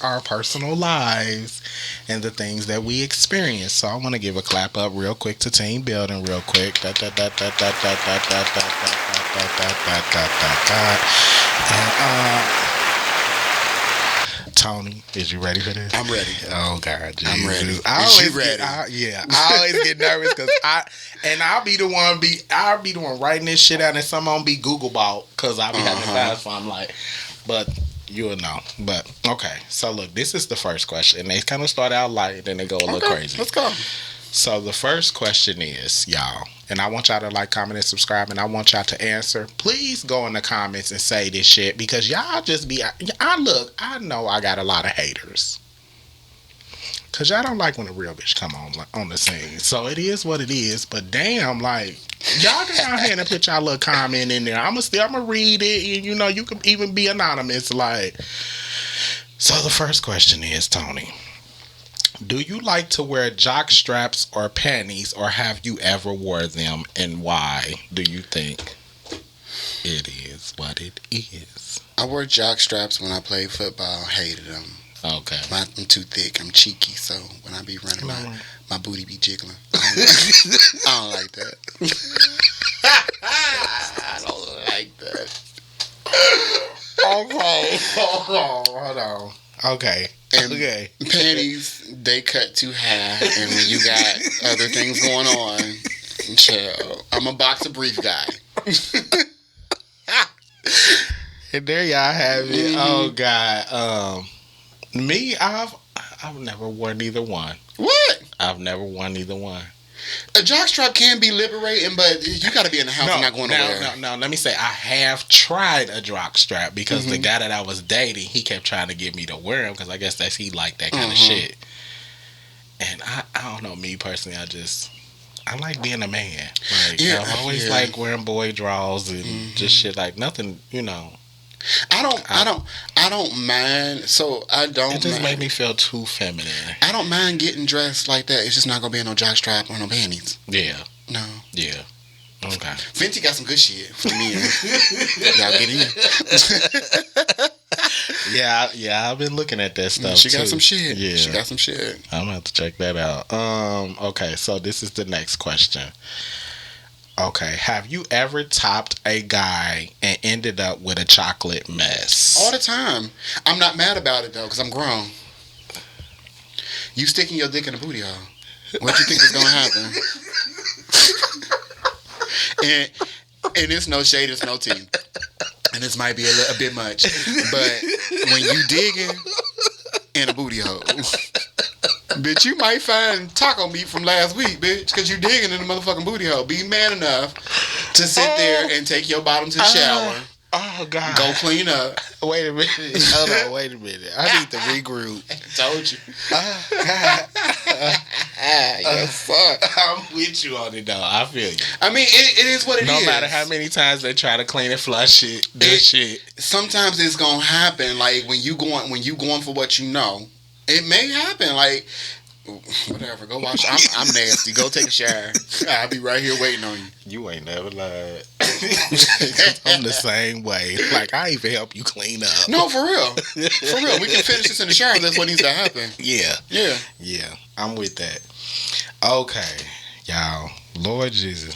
[SPEAKER 2] our personal lives and the things that we experience. So I want to give a clap up real quick to team building real quick. Tony, is you ready for this?
[SPEAKER 3] I'm ready.
[SPEAKER 2] Oh God, Jesus.
[SPEAKER 3] I'm ready.
[SPEAKER 2] Is you ready? I always get nervous because I'll be the one writing this shit out, and someone be Google bought because I'll be having fast. So I'm like, but you'll know. But okay, so look, this is the first question, and they kind of start out light, then they go a little crazy.
[SPEAKER 3] Let's go.
[SPEAKER 2] So the first question is, y'all, and I want y'all to like, comment, and subscribe, and I want y'all to answer. Please go in the comments and say this shit, because y'all just be, I know I got a lot of haters, because y'all don't like when a real bitch come on the scene. So it is what it is, but damn, like, y'all go ahead and put y'all little comment in there. I'm gonna read it, and you can even be anonymous, like. So the first question is, Tony, do you like to wear jock straps or panties, or have you ever wore them, and why do you think it is what it is?
[SPEAKER 3] I wore jock straps when I played football. Hated them.
[SPEAKER 2] Okay.
[SPEAKER 3] I'm too thick. I'm cheeky, so when I be running, my booty be jiggling. I don't like that. I don't like that.
[SPEAKER 2] Okay. Hold on. Okay.
[SPEAKER 3] And panties, they cut too high, and when you got other things going on, chill. I'm a boxer brief guy.
[SPEAKER 2] And there y'all have it. Oh God. Me, I've never worn either one.
[SPEAKER 3] What?
[SPEAKER 2] I've never worn either one.
[SPEAKER 3] A jockstrap can be liberating, but you got to be in the house and not going nowhere.
[SPEAKER 2] No. Let me say, I have tried a jockstrap because the guy that I was dating, he kept trying to get me to wear him because I guess he liked that kind of shit. And I don't know, me personally, I like being a man. Like, I've always liked wearing boy drawers and just shit, like nothing,
[SPEAKER 3] I don't mind. So I don't.
[SPEAKER 2] It just made me feel too feminine.
[SPEAKER 3] I don't mind getting dressed like that. It's just not gonna be no jockstrap or no panties.
[SPEAKER 2] Yeah.
[SPEAKER 3] No.
[SPEAKER 2] Yeah. Okay.
[SPEAKER 3] Fenty got some good shit for me. Y'all get in.
[SPEAKER 2] Yeah, I've been looking at that stuff.
[SPEAKER 3] She got
[SPEAKER 2] too.
[SPEAKER 3] some shit.
[SPEAKER 2] Yeah,
[SPEAKER 3] She got some shit.
[SPEAKER 2] I'm gonna have to check that out. Okay, so this is the next question. Okay, have you ever topped a guy and ended up with a chocolate mess?
[SPEAKER 3] All the time. I'm not mad about it though, because I'm grown. You sticking your dick in a booty hole. What you think is gonna happen? and it's no shade, it's no tea. And this might be a bit much, but when you digging in a booty hole, bitch, you might find taco meat from last week, bitch, because you digging in the motherfucking booty hole. Be man enough to sit there and take your bottom to the shower.
[SPEAKER 2] Oh God!
[SPEAKER 3] Go clean up.
[SPEAKER 2] Wait a minute. Hold on. Wait a minute. I need to regroup.
[SPEAKER 3] Told you.
[SPEAKER 2] God.
[SPEAKER 3] Yes, fuck.
[SPEAKER 2] I'm with you on it though. I feel you.
[SPEAKER 3] I mean, it is what it is.
[SPEAKER 2] No matter how many times they try to clean and flush it, this shit.
[SPEAKER 3] Sometimes it's gonna happen. Like when you going for what you know, it may happen. Like whatever. Go wash. I'm nasty. Go take a shower. I'll be right here waiting on you.
[SPEAKER 2] You ain't never lied. I'm the same way. Like I even help you clean up.
[SPEAKER 3] No, for real. For real. We can finish this in the shower. That's what needs to happen.
[SPEAKER 2] Yeah.
[SPEAKER 3] Yeah.
[SPEAKER 2] Yeah. I'm with that. Okay, y'all. Lord Jesus.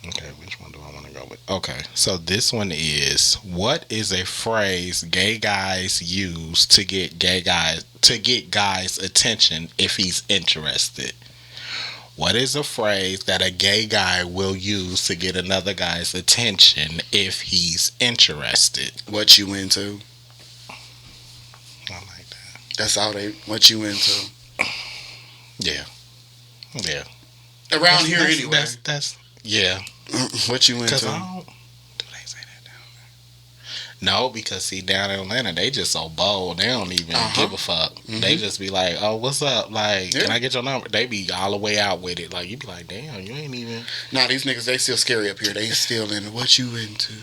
[SPEAKER 2] Okay, which one do I want to go with? Okay, so this one is: what is a phrase gay guys use to get guys' attention if he's interested? What is a phrase that a gay guy will use to get another guy's attention if he's interested?
[SPEAKER 3] What you into?
[SPEAKER 2] I like that.
[SPEAKER 3] That's all what you into.
[SPEAKER 2] Yeah. Yeah.
[SPEAKER 3] Around here anyway.
[SPEAKER 2] That's yeah.
[SPEAKER 3] What you into?
[SPEAKER 2] Do they say that down there? No, because see, down in Atlanta, they just so bold. They don't even give a fuck.
[SPEAKER 3] Mm-hmm.
[SPEAKER 2] They just be like, "Oh, what's up? Like, can I get your number?" They be all the way out with it. Like, you be like, "Damn, you ain't even."
[SPEAKER 3] Nah, these niggas, they still scary up here. They still in what you into.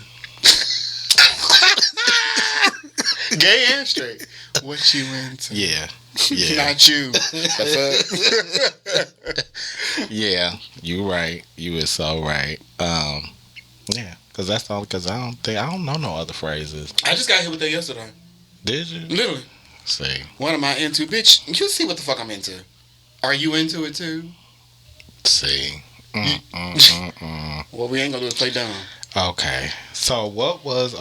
[SPEAKER 3] Gay and straight. What you into?
[SPEAKER 2] Yeah. Yeah.
[SPEAKER 3] Not you. The fuck?
[SPEAKER 2] Yeah, you right. You is so right. Yeah, because that's all. Because I don't know no other phrases.
[SPEAKER 3] I just got hit with that yesterday.
[SPEAKER 2] Did you?
[SPEAKER 3] Literally.
[SPEAKER 2] See.
[SPEAKER 3] What am I into? Bitch, you see what the fuck I'm into. Are you into it too?
[SPEAKER 2] See.
[SPEAKER 3] What we ain't gonna do is play dumb.
[SPEAKER 2] Okay. So what was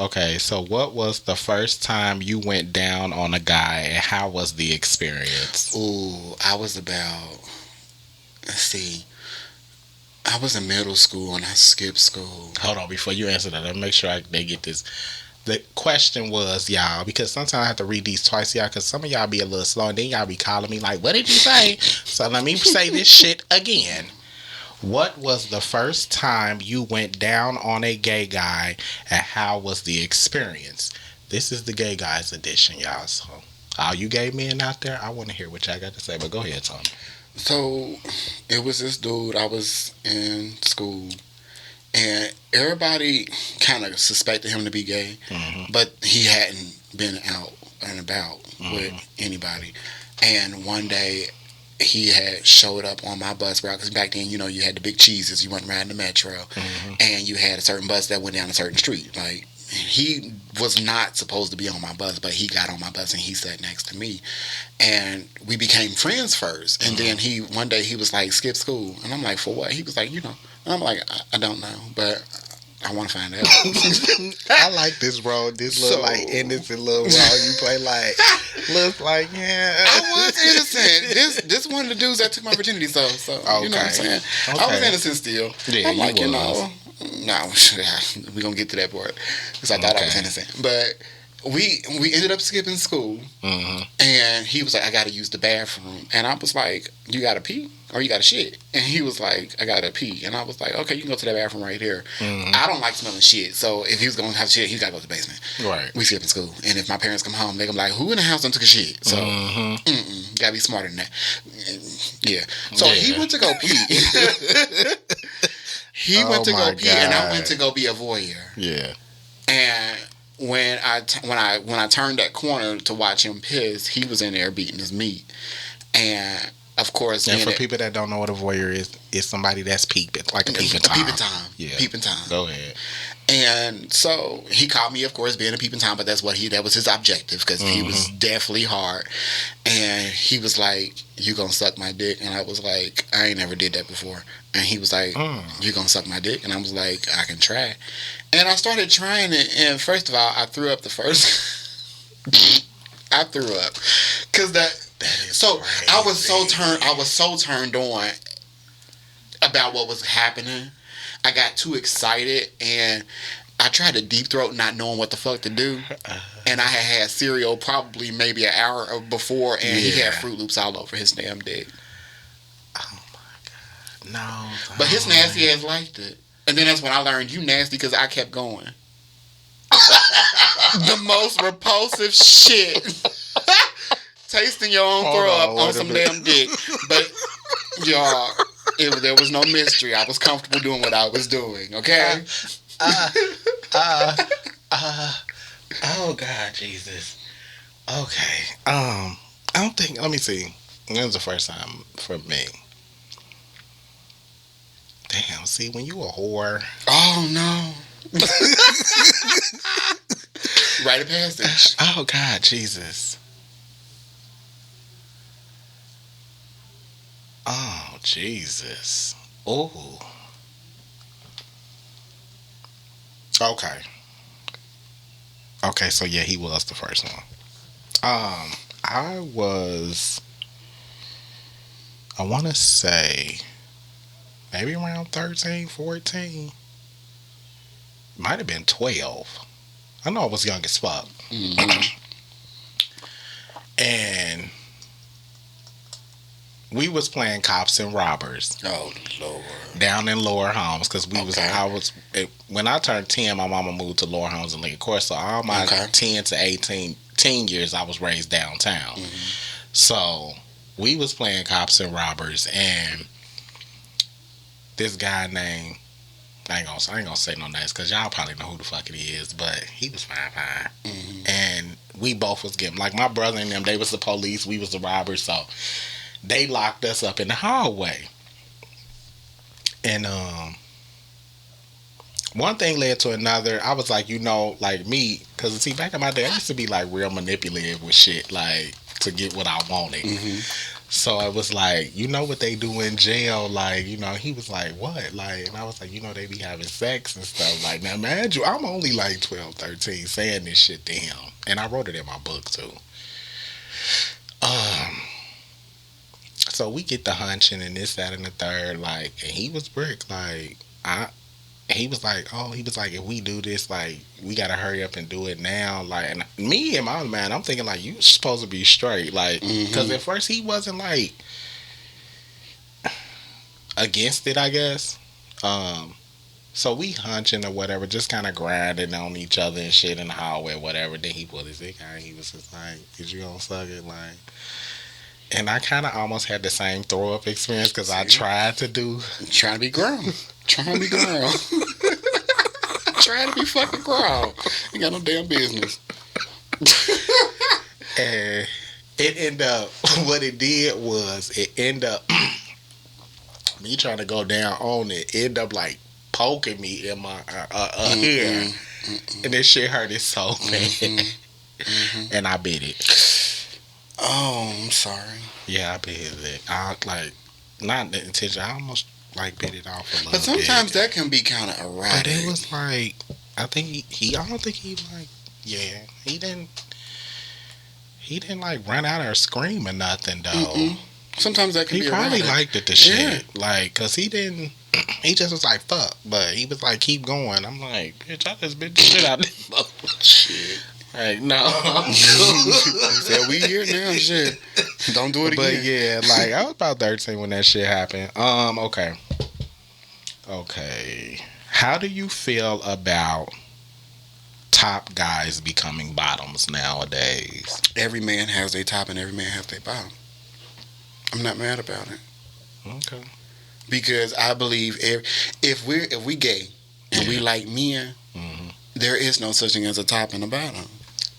[SPEAKER 2] the first time you went down on a guy and how was the experience?
[SPEAKER 3] Ooh, I was about, let's see, I was in middle school and I skipped school.
[SPEAKER 2] Hold on, before you answer that, let me make sure they get this. The question was, y'all, because sometimes I have to read these twice, y'all, because some of y'all be a little slow and then y'all be calling me like, what did you say? So let me say this shit again. What was the first time you went down on a gay guy and how was the experience? This is the gay guys edition, y'all. So all you gay men out there, I want to hear what y'all got to say, but go ahead, Tony.
[SPEAKER 3] So it was this dude, I was in school and everybody kind of suspected him to be gay, but he hadn't been out and about with anybody. And one day he had showed up on my bus route, because back then, you know, you had the big cheeses, you went riding the metro, and you had a certain bus that went down a certain street. Like, he was not supposed to be on my bus, but he got on my bus and he sat next to me, and we became friends first. And then one day he was like, skip school, and I'm like, for what? He was like, you know, and I'm like, I don't know, but I want to find out.
[SPEAKER 2] I like this role. This little like innocent little role you play. Like, looks like
[SPEAKER 3] I was innocent. This one of the dudes that took my virginity. So you know what I'm saying.
[SPEAKER 2] Okay.
[SPEAKER 3] I was innocent still.
[SPEAKER 2] Yeah,
[SPEAKER 3] I'm like, you know, no, we gonna get to that part because I thought I was innocent, but. We ended up skipping school, and he was like, I gotta use the bathroom, and I was like, you gotta pee or you gotta shit? And he was like, I gotta pee, and I was like, okay, you can go to the bathroom right here. I don't like smelling shit, so if he was gonna have shit, he gotta go to the basement. Right. We skipping school, and if my parents come home, they gonna be like, who in the house done took a shit? So you gotta be smarter than that. Yeah. So he went to go pee. He went to go pee, and I went to go be a voyeur. Yeah. And when I turned that corner to watch him piss, he was in there beating his meat. And of course,
[SPEAKER 2] and for people that don't know what a voyeur is, it's somebody that's peeping, like a peeping Tom.
[SPEAKER 3] A peeping Tom. Yeah. Peeping Tom.
[SPEAKER 2] Go ahead.
[SPEAKER 3] And so he called me, of course, being a peeping Tom, but that was his objective, because he was definitely hard. And he was like, "You gonna suck my dick?" And I was like, "I ain't never did that before." And he was like, "You gonna suck my dick?" And I was like, "I can try." And I started trying it, and first of all, I threw up the first. I threw up, cause I was so turned on about what was happening. I got too excited, and I tried to deep throat, not knowing what the fuck to do. And I had cereal probably maybe an hour before, and he had Fruit Loops all over his damn dick.
[SPEAKER 2] Oh my god, no!
[SPEAKER 3] But his nasty ass liked it, and then that's when I learned you nasty, because I kept going. The most repulsive shit. Tasting your own throw up on some damn dick, but y'all. There was no mystery. I was comfortable doing what I was doing. Okay.
[SPEAKER 2] Oh God, Jesus. Okay. I don't think. Let me see. This was the first time for me. Damn. See, when you a whore.
[SPEAKER 3] Oh no. Rite of passage.
[SPEAKER 2] Oh God, Jesus. Oh, Jesus. Oh. Okay. Okay, so yeah, he was the first one. I want to say, maybe around 13, 14. Might have been 12. I know I was young as fuck. And we was playing cops and robbers.
[SPEAKER 3] Oh Lord!
[SPEAKER 2] Down in Lower Homes, because when I turned 10, my mama moved to Lower Homes in Lincoln Court. So all my 10 to 18 teen years, I was raised downtown. So we was playing cops and robbers, and this guy named, I ain't gonna say no names, because y'all probably know who the fuck it is, but he was fine. And we both was getting, like, my brother and them, they was the police, we was the robbers, so they locked us up in the hallway. And one thing led to another. I was like, like me, because see, back in my day, I used to be like real manipulative with shit, like to get what I wanted. So I was like, you know what they do in jail? Like, he was like, what? Like, and I was like, they be having sex and stuff. Like, now imagine, I'm only like 12, 13 saying this shit to him. And I wrote it in my book too. So we get the hunching and this, that, and the third, like, and he was brick, like, he was like, if we do this, like, we gotta hurry up and do it now, like, and me and my man, I'm thinking, like, you supposed to be straight, like, because at first he wasn't, like, against it, I guess, so we hunching or whatever, just kind of grinding on each other and shit in the hallway or whatever. Then he pulled his dick out, he was just like, is you gonna suck it, like. And I kind of almost had the same throw up experience, because I tried to
[SPEAKER 3] trying to be grown. Trying to be grown. Trying to be fucking grown. You got no damn business.
[SPEAKER 2] And it ended up, what it did was, it ended up, me trying to go down on it, ended up like poking me in my hair. And this shit hurt it so bad. And I bit it.
[SPEAKER 3] Oh, I'm sorry.
[SPEAKER 2] Yeah, I bit it. I not the intention. I almost like bit it off a little bit.
[SPEAKER 3] But sometimes that can be kind of erratic.
[SPEAKER 2] But it was like, I think he I don't think he like, yeah, he didn't like run out or scream or nothing though.
[SPEAKER 3] Sometimes that can be erratic.
[SPEAKER 2] He probably liked it, the shit. Like, cause he didn't. He just was like, fuck. But he was like, keep going. I'm like, bitch, I just bit the shit out of this shit. Like, no. He
[SPEAKER 3] said, we here now, shit. Don't do it again.
[SPEAKER 2] But yeah, like, I was about 13 when that shit happened. Okay. How do you feel about top guys becoming bottoms nowadays?
[SPEAKER 3] Every man has their top and every man has their bottom. I'm not mad about it.
[SPEAKER 2] Okay.
[SPEAKER 3] Because I believe if we gay and we like men, there is no such thing as a top and a bottom.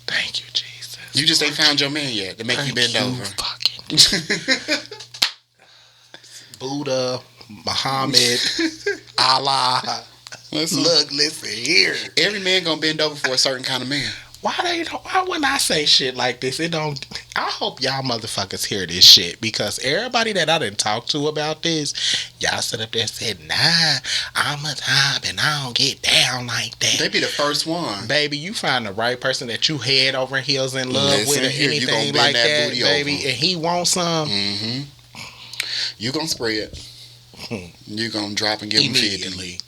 [SPEAKER 2] Thank you, Jesus.
[SPEAKER 3] You just ain't found your man yet to make you bend over.
[SPEAKER 2] Buddha, Muhammad, Allah.
[SPEAKER 3] Listen.
[SPEAKER 2] Look, listen here.
[SPEAKER 3] Every man gonna bend over for a certain kind of man.
[SPEAKER 2] Why when I say shit like this, it don't. I hope y'all motherfuckers hear this shit, because everybody that I done talked to about this, y'all sit up there and said, nah, I'm a type and I don't get down like that.
[SPEAKER 3] They be the first one.
[SPEAKER 2] Baby, you find the right person that you head over heels in love with or
[SPEAKER 3] here, you gonna
[SPEAKER 2] anything
[SPEAKER 3] bend
[SPEAKER 2] like
[SPEAKER 3] that
[SPEAKER 2] that,
[SPEAKER 3] booty
[SPEAKER 2] baby,
[SPEAKER 3] over.
[SPEAKER 2] and he wants some.
[SPEAKER 3] Mm-hmm. You gonna spread. You gonna drop and give him 50.
[SPEAKER 2] Immediately.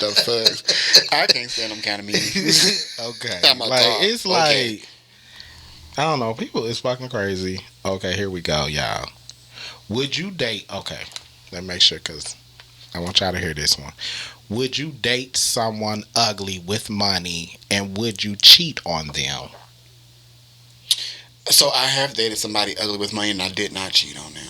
[SPEAKER 3] The fuck? I can't stand them kind of meetings.
[SPEAKER 2] Okay.
[SPEAKER 3] I'm a
[SPEAKER 2] Like,
[SPEAKER 3] dog.
[SPEAKER 2] it's
[SPEAKER 3] Okay.
[SPEAKER 2] like, I don't know, people is fucking crazy. Okay, here we go, y'all. Would you date, okay, let me make sure, because I want y'all to hear this one. Would you date someone ugly with money, and would you cheat on them?
[SPEAKER 3] So I have dated somebody ugly with money and I did not cheat on them.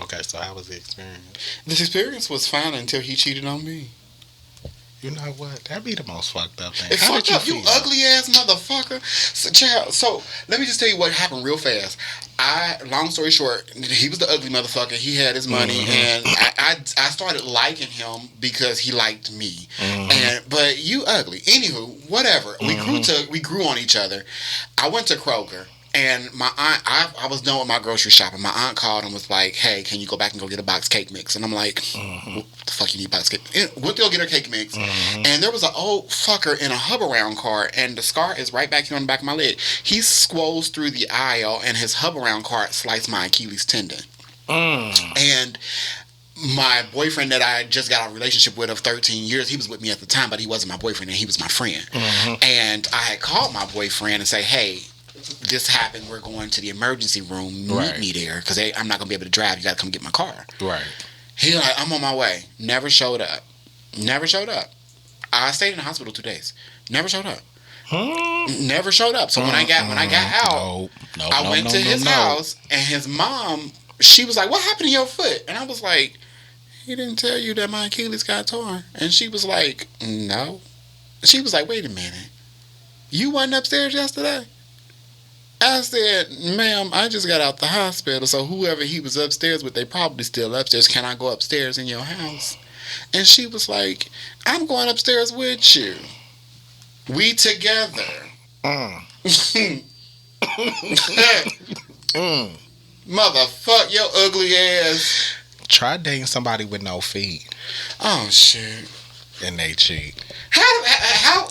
[SPEAKER 2] Okay, so how was the experience?
[SPEAKER 3] This experience was fine until he cheated on me.
[SPEAKER 2] You know what? That'd be the most fucked up thing.
[SPEAKER 3] It's
[SPEAKER 2] How
[SPEAKER 3] fucked
[SPEAKER 2] did
[SPEAKER 3] up, you
[SPEAKER 2] feel?
[SPEAKER 3] ugly ass motherfucker. So, child, so let me just tell you what happened real fast. Long story short, he was the ugly motherfucker. He had his money, and I started liking him because he liked me. But you ugly. Anywho, whatever. We grew on each other. I went to Kroger. And my aunt, I was done with my grocery shopping. My aunt called and was like, hey, can you go back and go get a box cake mix? And I'm like, what the fuck you need box cake? Went to go get her cake mix. And there was an old fucker in a hover round cart, and the scar is right back here on the back of my leg. He squoze through the aisle, and his hover round cart sliced my Achilles tendon. And my boyfriend that I just got a relationship with of 13 years, he was with me at the time, but he wasn't my boyfriend, and he was my friend. And I had called my boyfriend and say, hey, this happened, we're going to the emergency room, meet me there, because I'm not going to be able to drive, you got to come get my car. Right. He like, I'm on my way. Never showed up. I stayed in the hospital 2 days. Never showed up. Never showed up. So when I got out, I went to his house, and his mom, she was like, what happened to your foot? And I was like, he didn't tell you that my Achilles got torn. And she was like, no. She was like, wait a minute, you wasn't upstairs yesterday? I said, ma'am, I just got out the hospital, so whoever he was upstairs with, they probably still upstairs. Can I go upstairs in your house? And she was like, I'm going upstairs with you. We together. Motherfuck your ugly ass.
[SPEAKER 2] Try dating somebody with no feet.
[SPEAKER 3] Oh, shit.
[SPEAKER 2] And they cheat.
[SPEAKER 3] How?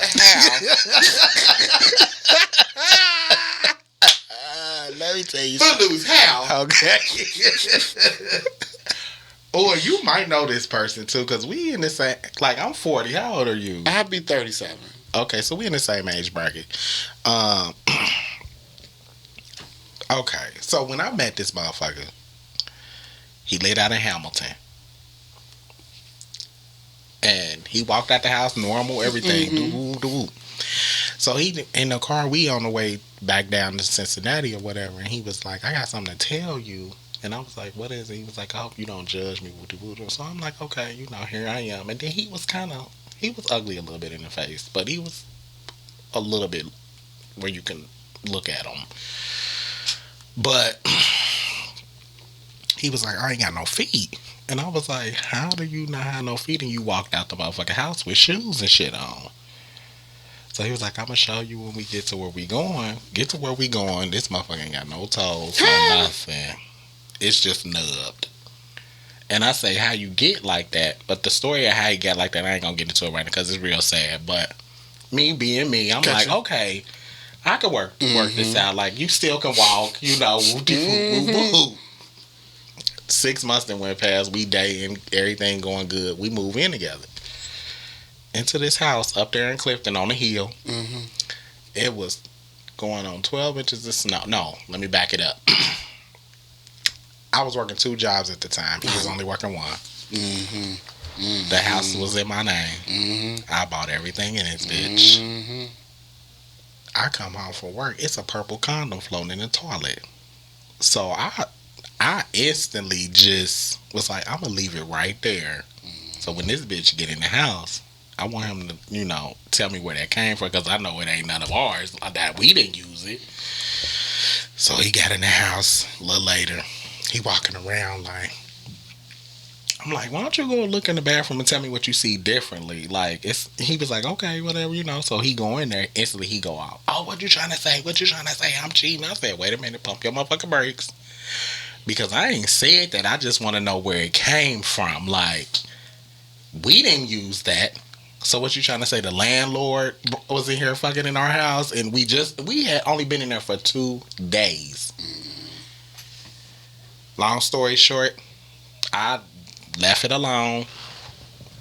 [SPEAKER 2] Let me tell you
[SPEAKER 3] Footloose, how?
[SPEAKER 2] Okay. Or you might know this person too, because we in the same, like, I'm 40. How old are you?
[SPEAKER 3] I'll be 37.
[SPEAKER 2] Okay, so we in the same age bracket. Okay, so when I met this motherfucker, he lived out in Hamilton. And he walked out the house normal, everything. Doo-woo. So he in the car, we on the way back down to Cincinnati or whatever, and he was like, I got something to tell you. And I was like, what is it? He was like, I hope you don't judge me. So I'm like, okay, here I am. And then he was ugly a little bit in the face, but he was a little bit where you can look at him. But he was like, I ain't got no feet. And I was like, how do you not have no feet and you walked out the motherfucking house with shoes and shit on? So he was like, I'm going to show you when we get to where we going. Get to where we going. This motherfucker ain't got no toes, no nothing. It's just nubbed. And I say, how you get like that? But the story of how he got like that, I ain't going to get into it right now because it's real sad. But me being me, I'm like, okay, I can work this out. Like, you still can walk, woo-woo. 6 months then went past, we dating, everything going good. We move in together. Into this house up there in Clifton on the hill. It was going on 12 inches of snow. No, let me back it up. I was working 2 jobs at the time. He was only working 1. The house was in my name. I bought everything in this bitch. I come home from work. It's a purple condom floating in the toilet. So I instantly just was like, I'm going to leave it right there. So when this bitch get in the house, I want him to, tell me where that came from, because I know it ain't none of ours, that we didn't use it. So he got in the house a little later. He walking around like, I'm like, why don't you go look in the bathroom and tell me what you see differently? Like, he was like, okay, whatever, So he go in there, instantly he go out. Oh, what you trying to say? What you trying to say? I'm cheating. I said, wait a minute, pump your motherfucking brakes. Because I ain't said that. I just want to know where it came from. Like, we didn't use that. So what you trying to say? The landlord was in here fucking in our house, and we had only been in there for 2 days. Long story short, I left it alone.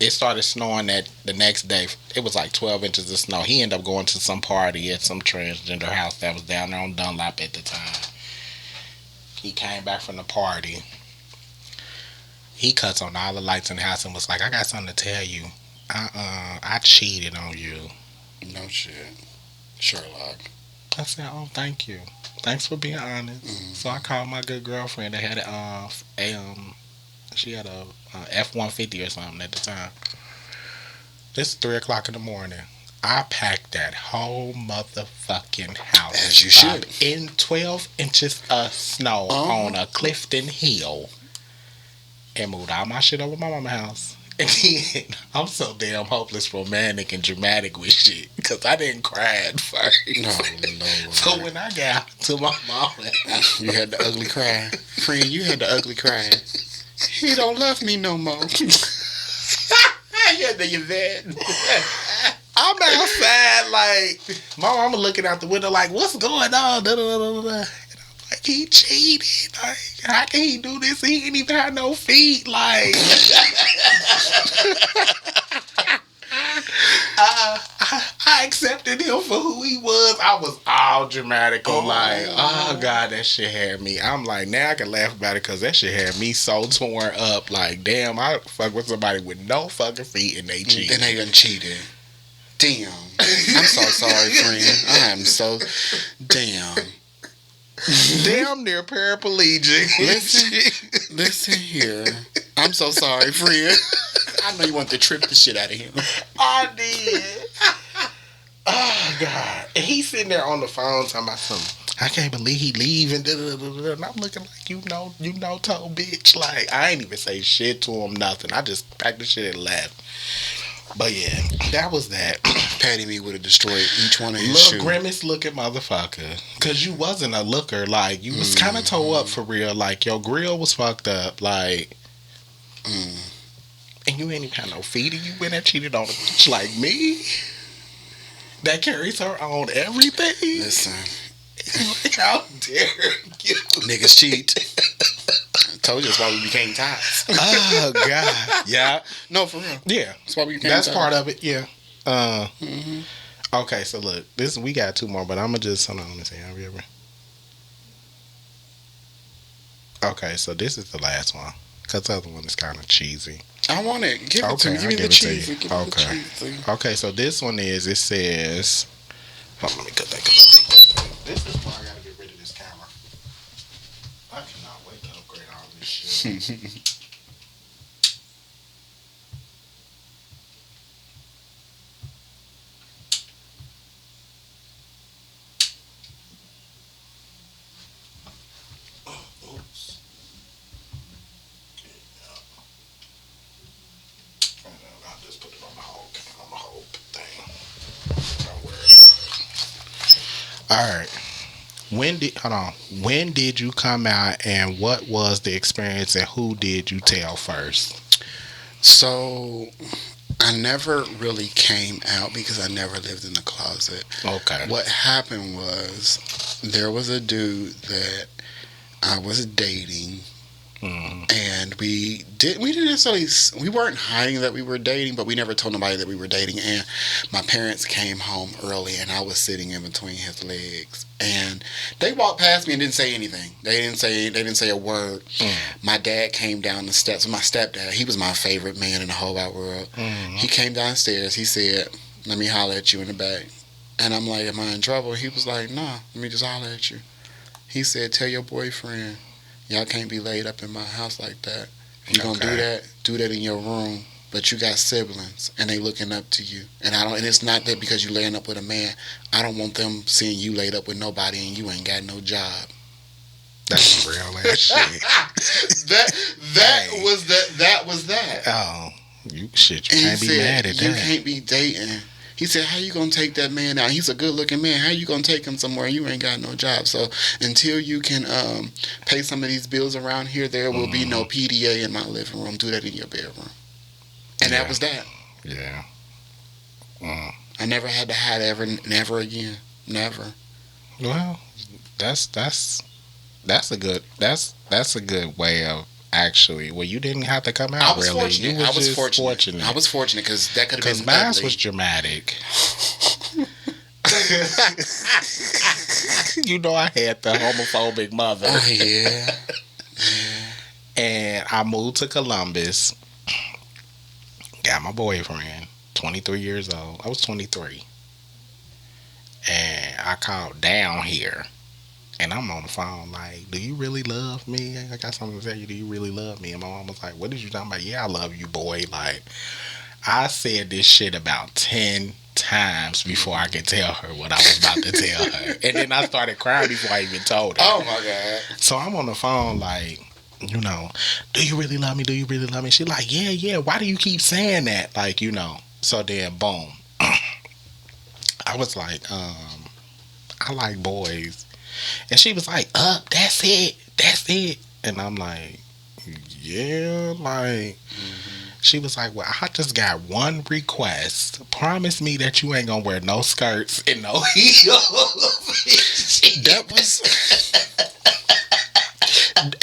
[SPEAKER 2] It started snowing that the next day. It was like 12 inches of snow. He ended up going to some party at some transgender house that was down there on Dunlap at the time. He came back from the party. He cuts on all the lights in the house and was like, I got something to tell you. I cheated on you.
[SPEAKER 3] No shit. Sherlock.
[SPEAKER 2] I said, oh, thank you. Thanks for being honest. Mm-hmm. So I called my good girlfriend that had she had a F-150 or something at the time. It's 3 o'clock in the morning. I packed that whole motherfucking house.
[SPEAKER 3] As you should.
[SPEAKER 2] In 12 inches of snow on a Clifton Hill. And moved all my shit over to my mama's house. And then I'm so damn hopeless, romantic, and dramatic with shit. Because I didn't cry at first. No. So when I got to my mama's house.
[SPEAKER 3] You had the ugly cry. Friend, you had the ugly cry. He don't love me no more.
[SPEAKER 2] Yeah, you that. I'm outside, like, my mama looking out the window, like, what's going on? Da, da, da, da, da. And I'm like, he cheated. Like, how can he do this? He ain't even have no feet. Like, I accepted him for who he was. I was all dramatic. Like, oh, God, that shit had me. I'm like, now I can laugh about it because that shit had me so torn up. Like, damn, I fuck with somebody with no fucking feet and they cheated.
[SPEAKER 3] And they done cheated. Damn. I'm so sorry, friend. I am so damn.
[SPEAKER 2] Damn near paraplegic.
[SPEAKER 3] Listen here. I'm so sorry, friend. I know you want to trip the shit out of him.
[SPEAKER 2] I did. Oh, God. And he's sitting there on the phone talking about something. I can't believe he leaving. And I'm looking like, you know, toe bitch. Like, I ain't even say shit to him, nothing. I just packed the shit and left. But yeah, that was that.
[SPEAKER 3] Patty me would have destroyed each one of his shoes.
[SPEAKER 2] Little grimace looking motherfucker. Because you wasn't a looker. Like, you was kind of toe up for real. Like, your grill was fucked up. Like, and you ain't even had no feet. And you went and cheated on a bitch like me. That carries her on everything.
[SPEAKER 3] Listen.
[SPEAKER 2] How dare you?
[SPEAKER 3] Niggas cheat. I told you that's why we became ties.
[SPEAKER 2] Oh, God. Yeah.
[SPEAKER 3] No, for real.
[SPEAKER 2] Yeah.
[SPEAKER 3] That's why we became ties.
[SPEAKER 2] That's part of it, yeah. Okay, so look. We got 2 more, but I'm going to just, hold on, let me see. Have you ever? Okay, so this is the last one. Because the other one is kind of cheesy.
[SPEAKER 3] I want it. Give it to me. Give me the cheesy.
[SPEAKER 2] Okay. Okay, so this one is, it says, hold on, let me cut that. This is why I got to get rid of this camera. I cannot wait to upgrade all this shit. Oops. I'll just put it on the whole thing. Don't worry about it. All right. When did you come out, and what was the experience, and who did you tell first?
[SPEAKER 3] So, I never really came out because I never lived in the closet. Okay. What happened was, there was a dude that I was dating. And we didn't necessarily, we weren't hiding that we were dating, but we never told nobody that we were dating. And my parents came home early, and I was sitting in between his legs, and they walked past me and didn't say anything. They didn't say a word. My dad came down the steps. My stepdad, he was my favorite man in the whole wide world. He came downstairs. He said, "Let me holler at you in the back." And I'm like, "Am I in trouble?" He was like, "Nah, let me just holler at you." He said, "Tell your boyfriend, y'all can't be laid up in my house like that. If you're gonna do that in your room. But you got siblings, and they looking up to you. And it's not that because you laying up with a man. I don't want them seeing you laid up with nobody and you ain't got no job."
[SPEAKER 2] That's real ass shit.
[SPEAKER 3] That was that.
[SPEAKER 2] Oh, you shit. You
[SPEAKER 3] And
[SPEAKER 2] can't
[SPEAKER 3] he
[SPEAKER 2] be
[SPEAKER 3] said,
[SPEAKER 2] mad at
[SPEAKER 3] you
[SPEAKER 2] that.
[SPEAKER 3] can't be dating. He said, how you gonna take that man out? He's a good looking man. How you gonna take him somewhere? You ain't got no job. So until you can pay some of these bills around here, there will be no PDA in my living room. Do that in your bedroom. And that was that.
[SPEAKER 2] Yeah.
[SPEAKER 3] I never had to hide never again. Never.
[SPEAKER 2] Well, that's a good way of actually. Well, you didn't have to come out.
[SPEAKER 3] I was
[SPEAKER 2] really.
[SPEAKER 3] fortunate.
[SPEAKER 2] You was just fortunate.
[SPEAKER 3] I was fortunate because that could have been
[SPEAKER 2] mine
[SPEAKER 3] ugly.
[SPEAKER 2] was dramatic. You know, I had the homophobic mother.
[SPEAKER 3] Oh yeah.
[SPEAKER 2] And I moved to Columbus. Got my boyfriend. 23 years old. I was 23. And I called down here. And I'm on the phone like, do you really love me? I got something to tell you. Do you really love me? And my mom was like, what did you talking about? Yeah, I love you, boy. Like, I said this shit about 10 times before I could tell her what I was about to tell her. And then I started crying before I even told her.
[SPEAKER 3] Oh, my God.
[SPEAKER 2] So I'm on the phone like, you know, do you really love me? Do you really love me? She's like, yeah. Why do you keep saying that? Like, you know. So then, boom. I was like, I like boys. And she was like, that's it. And I'm like, yeah, like, she was like, well, I just got one request. Promise me that you ain't gonna wear no skirts and no heels.
[SPEAKER 3] That was...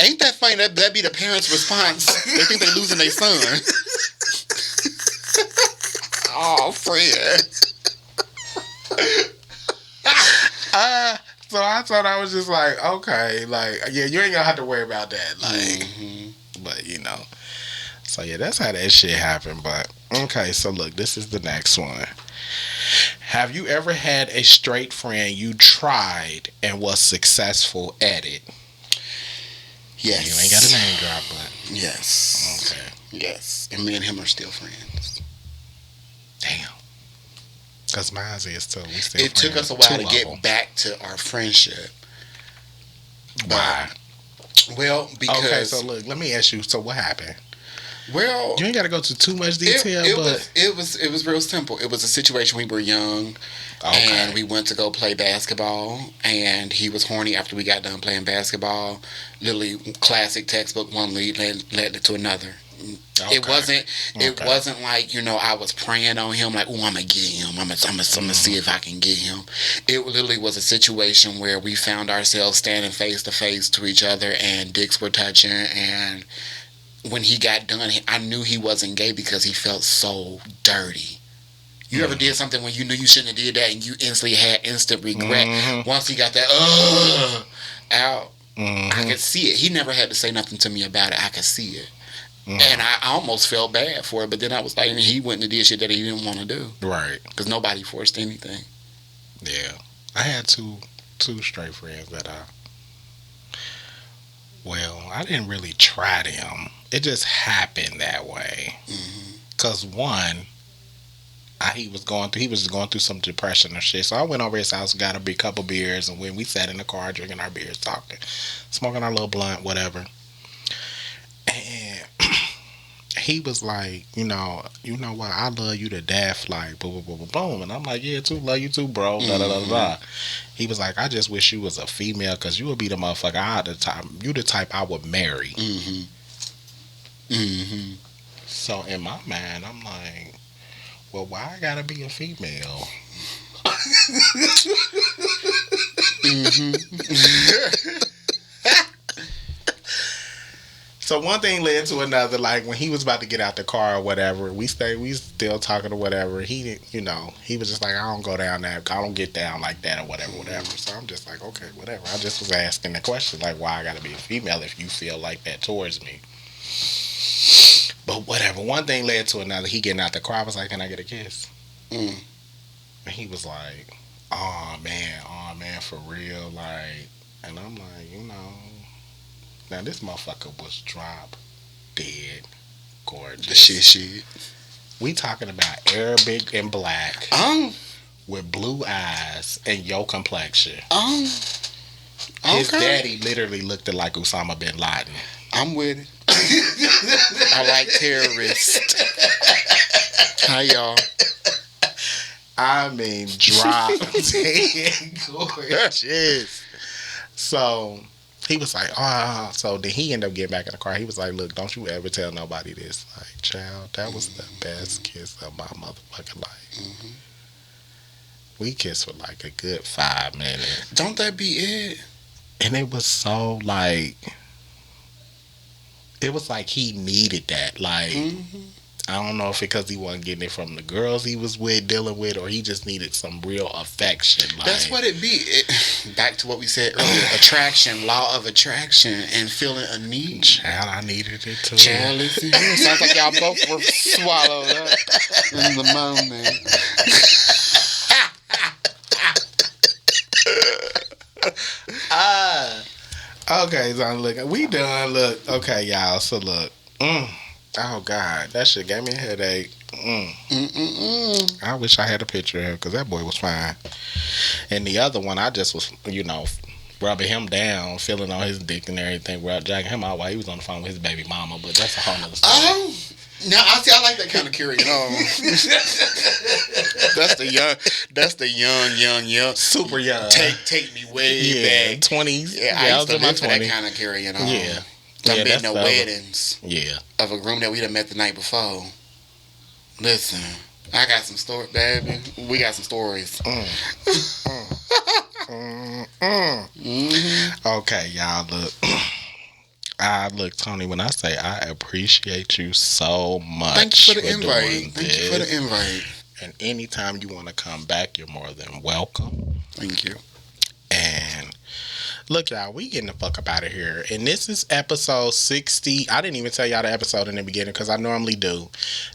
[SPEAKER 3] Ain't that funny? That be the parents' response. They think they losing their son. Oh, Fred.
[SPEAKER 2] So I thought I was just like, okay, like, yeah, you ain't gonna have to worry about that. Like, but you know. So yeah, that's how that shit happened. But okay, so look, this is the next one. Have you ever had a straight friend you tried and was successful at it?
[SPEAKER 3] Yes.
[SPEAKER 2] You ain't got a name drop, but
[SPEAKER 3] yes.
[SPEAKER 2] okay.
[SPEAKER 3] Yes. And me and him are still friends.
[SPEAKER 2] Damn. Because mine is too. We still
[SPEAKER 3] It took
[SPEAKER 2] friends.
[SPEAKER 3] us a while
[SPEAKER 2] Two
[SPEAKER 3] to
[SPEAKER 2] of
[SPEAKER 3] get
[SPEAKER 2] them.
[SPEAKER 3] back to our friendship.
[SPEAKER 2] Why?
[SPEAKER 3] Well, because...
[SPEAKER 2] Okay, so look, let me ask you. So what happened?
[SPEAKER 3] Well...
[SPEAKER 2] You ain't got to go to too much detail, but...
[SPEAKER 3] It was real simple. It was a situation. We were young.
[SPEAKER 2] Okay.
[SPEAKER 3] And we went to go play basketball, and he was horny after we got done playing basketball. Literally, classic textbook, one lead led to another.
[SPEAKER 2] Okay.
[SPEAKER 3] It wasn't like, you know, I was praying on him like, oh, I'm going to get him. I'm gonna see if I can get him. It literally was a situation where we found ourselves standing face to face to each other, and dicks were touching, and when he got done, I knew he wasn't gay because he felt so dirty. You ever did something when you knew you shouldn't have did that and you instantly had instant regret? Once he got that out, I could see it. He never had to say nothing to me about it. I could see it. And I almost felt bad for it, but then I was like, he wouldn't have did shit that he didn't want to do.
[SPEAKER 2] Right.
[SPEAKER 3] Because nobody forced anything.
[SPEAKER 2] Yeah. I had two straight friends that I didn't really try them. It just happened that way. Because one, he was going through some depression or shit. So I went over his house, got a big couple beers, and when we sat in the car drinking our beers, talking, smoking our little blunt, whatever. And he was like, you know what, I love you to death, like boom, boom, boom, boom. And I'm like, yeah, too, love you too, bro. Da, da, da, da. He was like, I just wish you was a female, because you would be the motherfucker you the type I would marry. So in my mind, I'm like, well, why I gotta be a female? So one thing led to another. Like when he was about to get out the car or whatever, we still talking or whatever. He didn't, he was just like, I don't go down that, I don't get down like that or whatever. So I'm just like, okay, whatever. I just was asking the question, like, why I gotta be a female if you feel like that towards me? But whatever. One thing led to another. He getting out the car. I was like, can I get a kiss? And he was like, oh man, for real, like. And I'm like, now this motherfucker was drop dead gorgeous.
[SPEAKER 3] The shit.
[SPEAKER 2] We talking about Arabic and black with blue eyes and your complexion. His daddy literally looked like Osama bin Laden.
[SPEAKER 3] I'm with it. I like terrorists. Hi, y'all.
[SPEAKER 2] I mean, drop dead gorgeous. So he was like, oh. So then he ended up getting back in the car. He was like, look, don't you ever tell nobody this. Like, child, that was the best kiss of my motherfucking life.
[SPEAKER 3] Mm-hmm.
[SPEAKER 2] We kissed for like a good 5 minutes.
[SPEAKER 3] Don't that be it?
[SPEAKER 2] And it was so like, it was like he needed that. Like, I don't know if because he wasn't getting it from the girls he was dealing with, or he just needed some real affection. Like,
[SPEAKER 3] that's what it be. Back to what we said earlier, attraction, law of attraction, and feeling a need.
[SPEAKER 2] Child, I needed it too.
[SPEAKER 3] Child, listen here. Sounds like y'all both were swallowed up in the moment.
[SPEAKER 2] Okay, so look, we done. Look, okay, y'all. So look, oh God, that shit gave me a headache. I wish I had a picture of him because that boy was fine. And the other one, I just was, rubbing him down, feeling on his dick and everything, jacking him out while he was on the phone with his baby mama. But that's a whole nother story.
[SPEAKER 3] Oh, now I like that kind of carrying on. That's the young,
[SPEAKER 2] super young.
[SPEAKER 3] Take me way back.
[SPEAKER 2] 20s.
[SPEAKER 3] Yeah, I used to live for that kind of carrying on.
[SPEAKER 2] Yeah.
[SPEAKER 3] I've been to weddings.
[SPEAKER 2] Yeah.
[SPEAKER 3] Of a groom that we'd have met the night before. Listen, I got some stories, baby. We got some stories.
[SPEAKER 2] Okay, y'all, look. Look, Tony, when I say I appreciate you so much.
[SPEAKER 3] Thank you for the invite. Thank you for the invite.
[SPEAKER 2] And anytime you want to come back, you're more than welcome.
[SPEAKER 3] Thank you.
[SPEAKER 2] And look, y'all, we getting the fuck up out of here. And this is episode 60. I didn't even tell y'all the episode in the beginning because I normally do.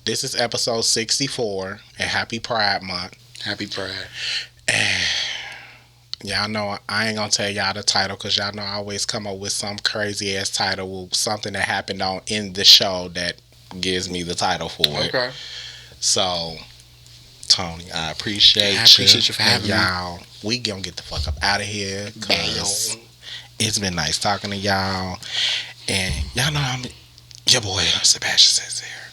[SPEAKER 2] This is episode 64. And happy Pride Month.
[SPEAKER 3] Happy Pride.
[SPEAKER 2] And y'all know I ain't gonna tell y'all the title because y'all know I always come up with some crazy ass title with something that happened in the show that gives me the title for it.
[SPEAKER 3] Okay.
[SPEAKER 2] So, Tony, I appreciate
[SPEAKER 3] you for having me.
[SPEAKER 2] Y'all, we gonna get the fuck up out of here because it's been nice talking to y'all. And y'all know your boy Sebastian says here.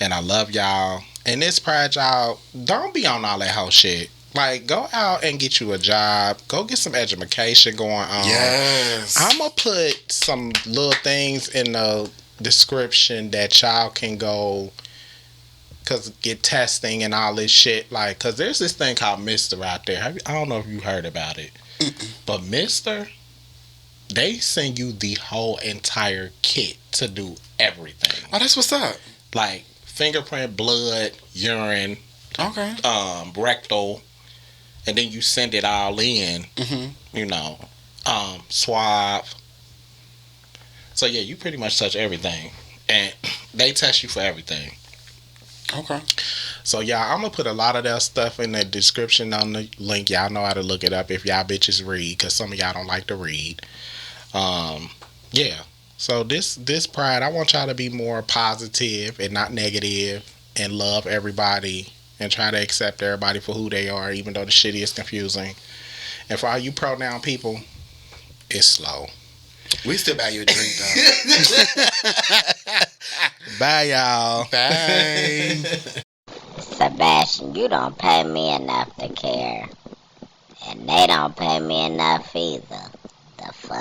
[SPEAKER 2] And I love y'all. And this Pride, y'all, don't be on all that whole shit. Like, go out and get you a job. Go get some education going on.
[SPEAKER 3] Yes.
[SPEAKER 2] I'm going to put some little things in the description that y'all can go get testing and all this shit. Like, because there's this thing called Mister out there. I don't know if you heard about it. But Mister, they send you the whole entire kit to do everything.
[SPEAKER 3] Oh, that's what's up.
[SPEAKER 2] Like, fingerprint, blood, urine, rectal. And then you send it all in, swab. So, yeah, you pretty much touch everything. And they test you for everything.
[SPEAKER 3] Okay.
[SPEAKER 2] So, y'all, I'm going to put a lot of that stuff in the description on the link. Y'all know how to look it up if y'all bitches read, because some of y'all don't like to read. Yeah. So, this Pride, I want y'all to be more positive and not negative and love everybody. And try to accept everybody for who they are, even though the shit is confusing. And for all you pronoun people, it's slow.
[SPEAKER 3] We still buy you a drink, though.
[SPEAKER 2] Bye, y'all.
[SPEAKER 3] Bye.
[SPEAKER 4] Sebastian, you don't pay me enough to care. And they don't pay me enough either. The fuck?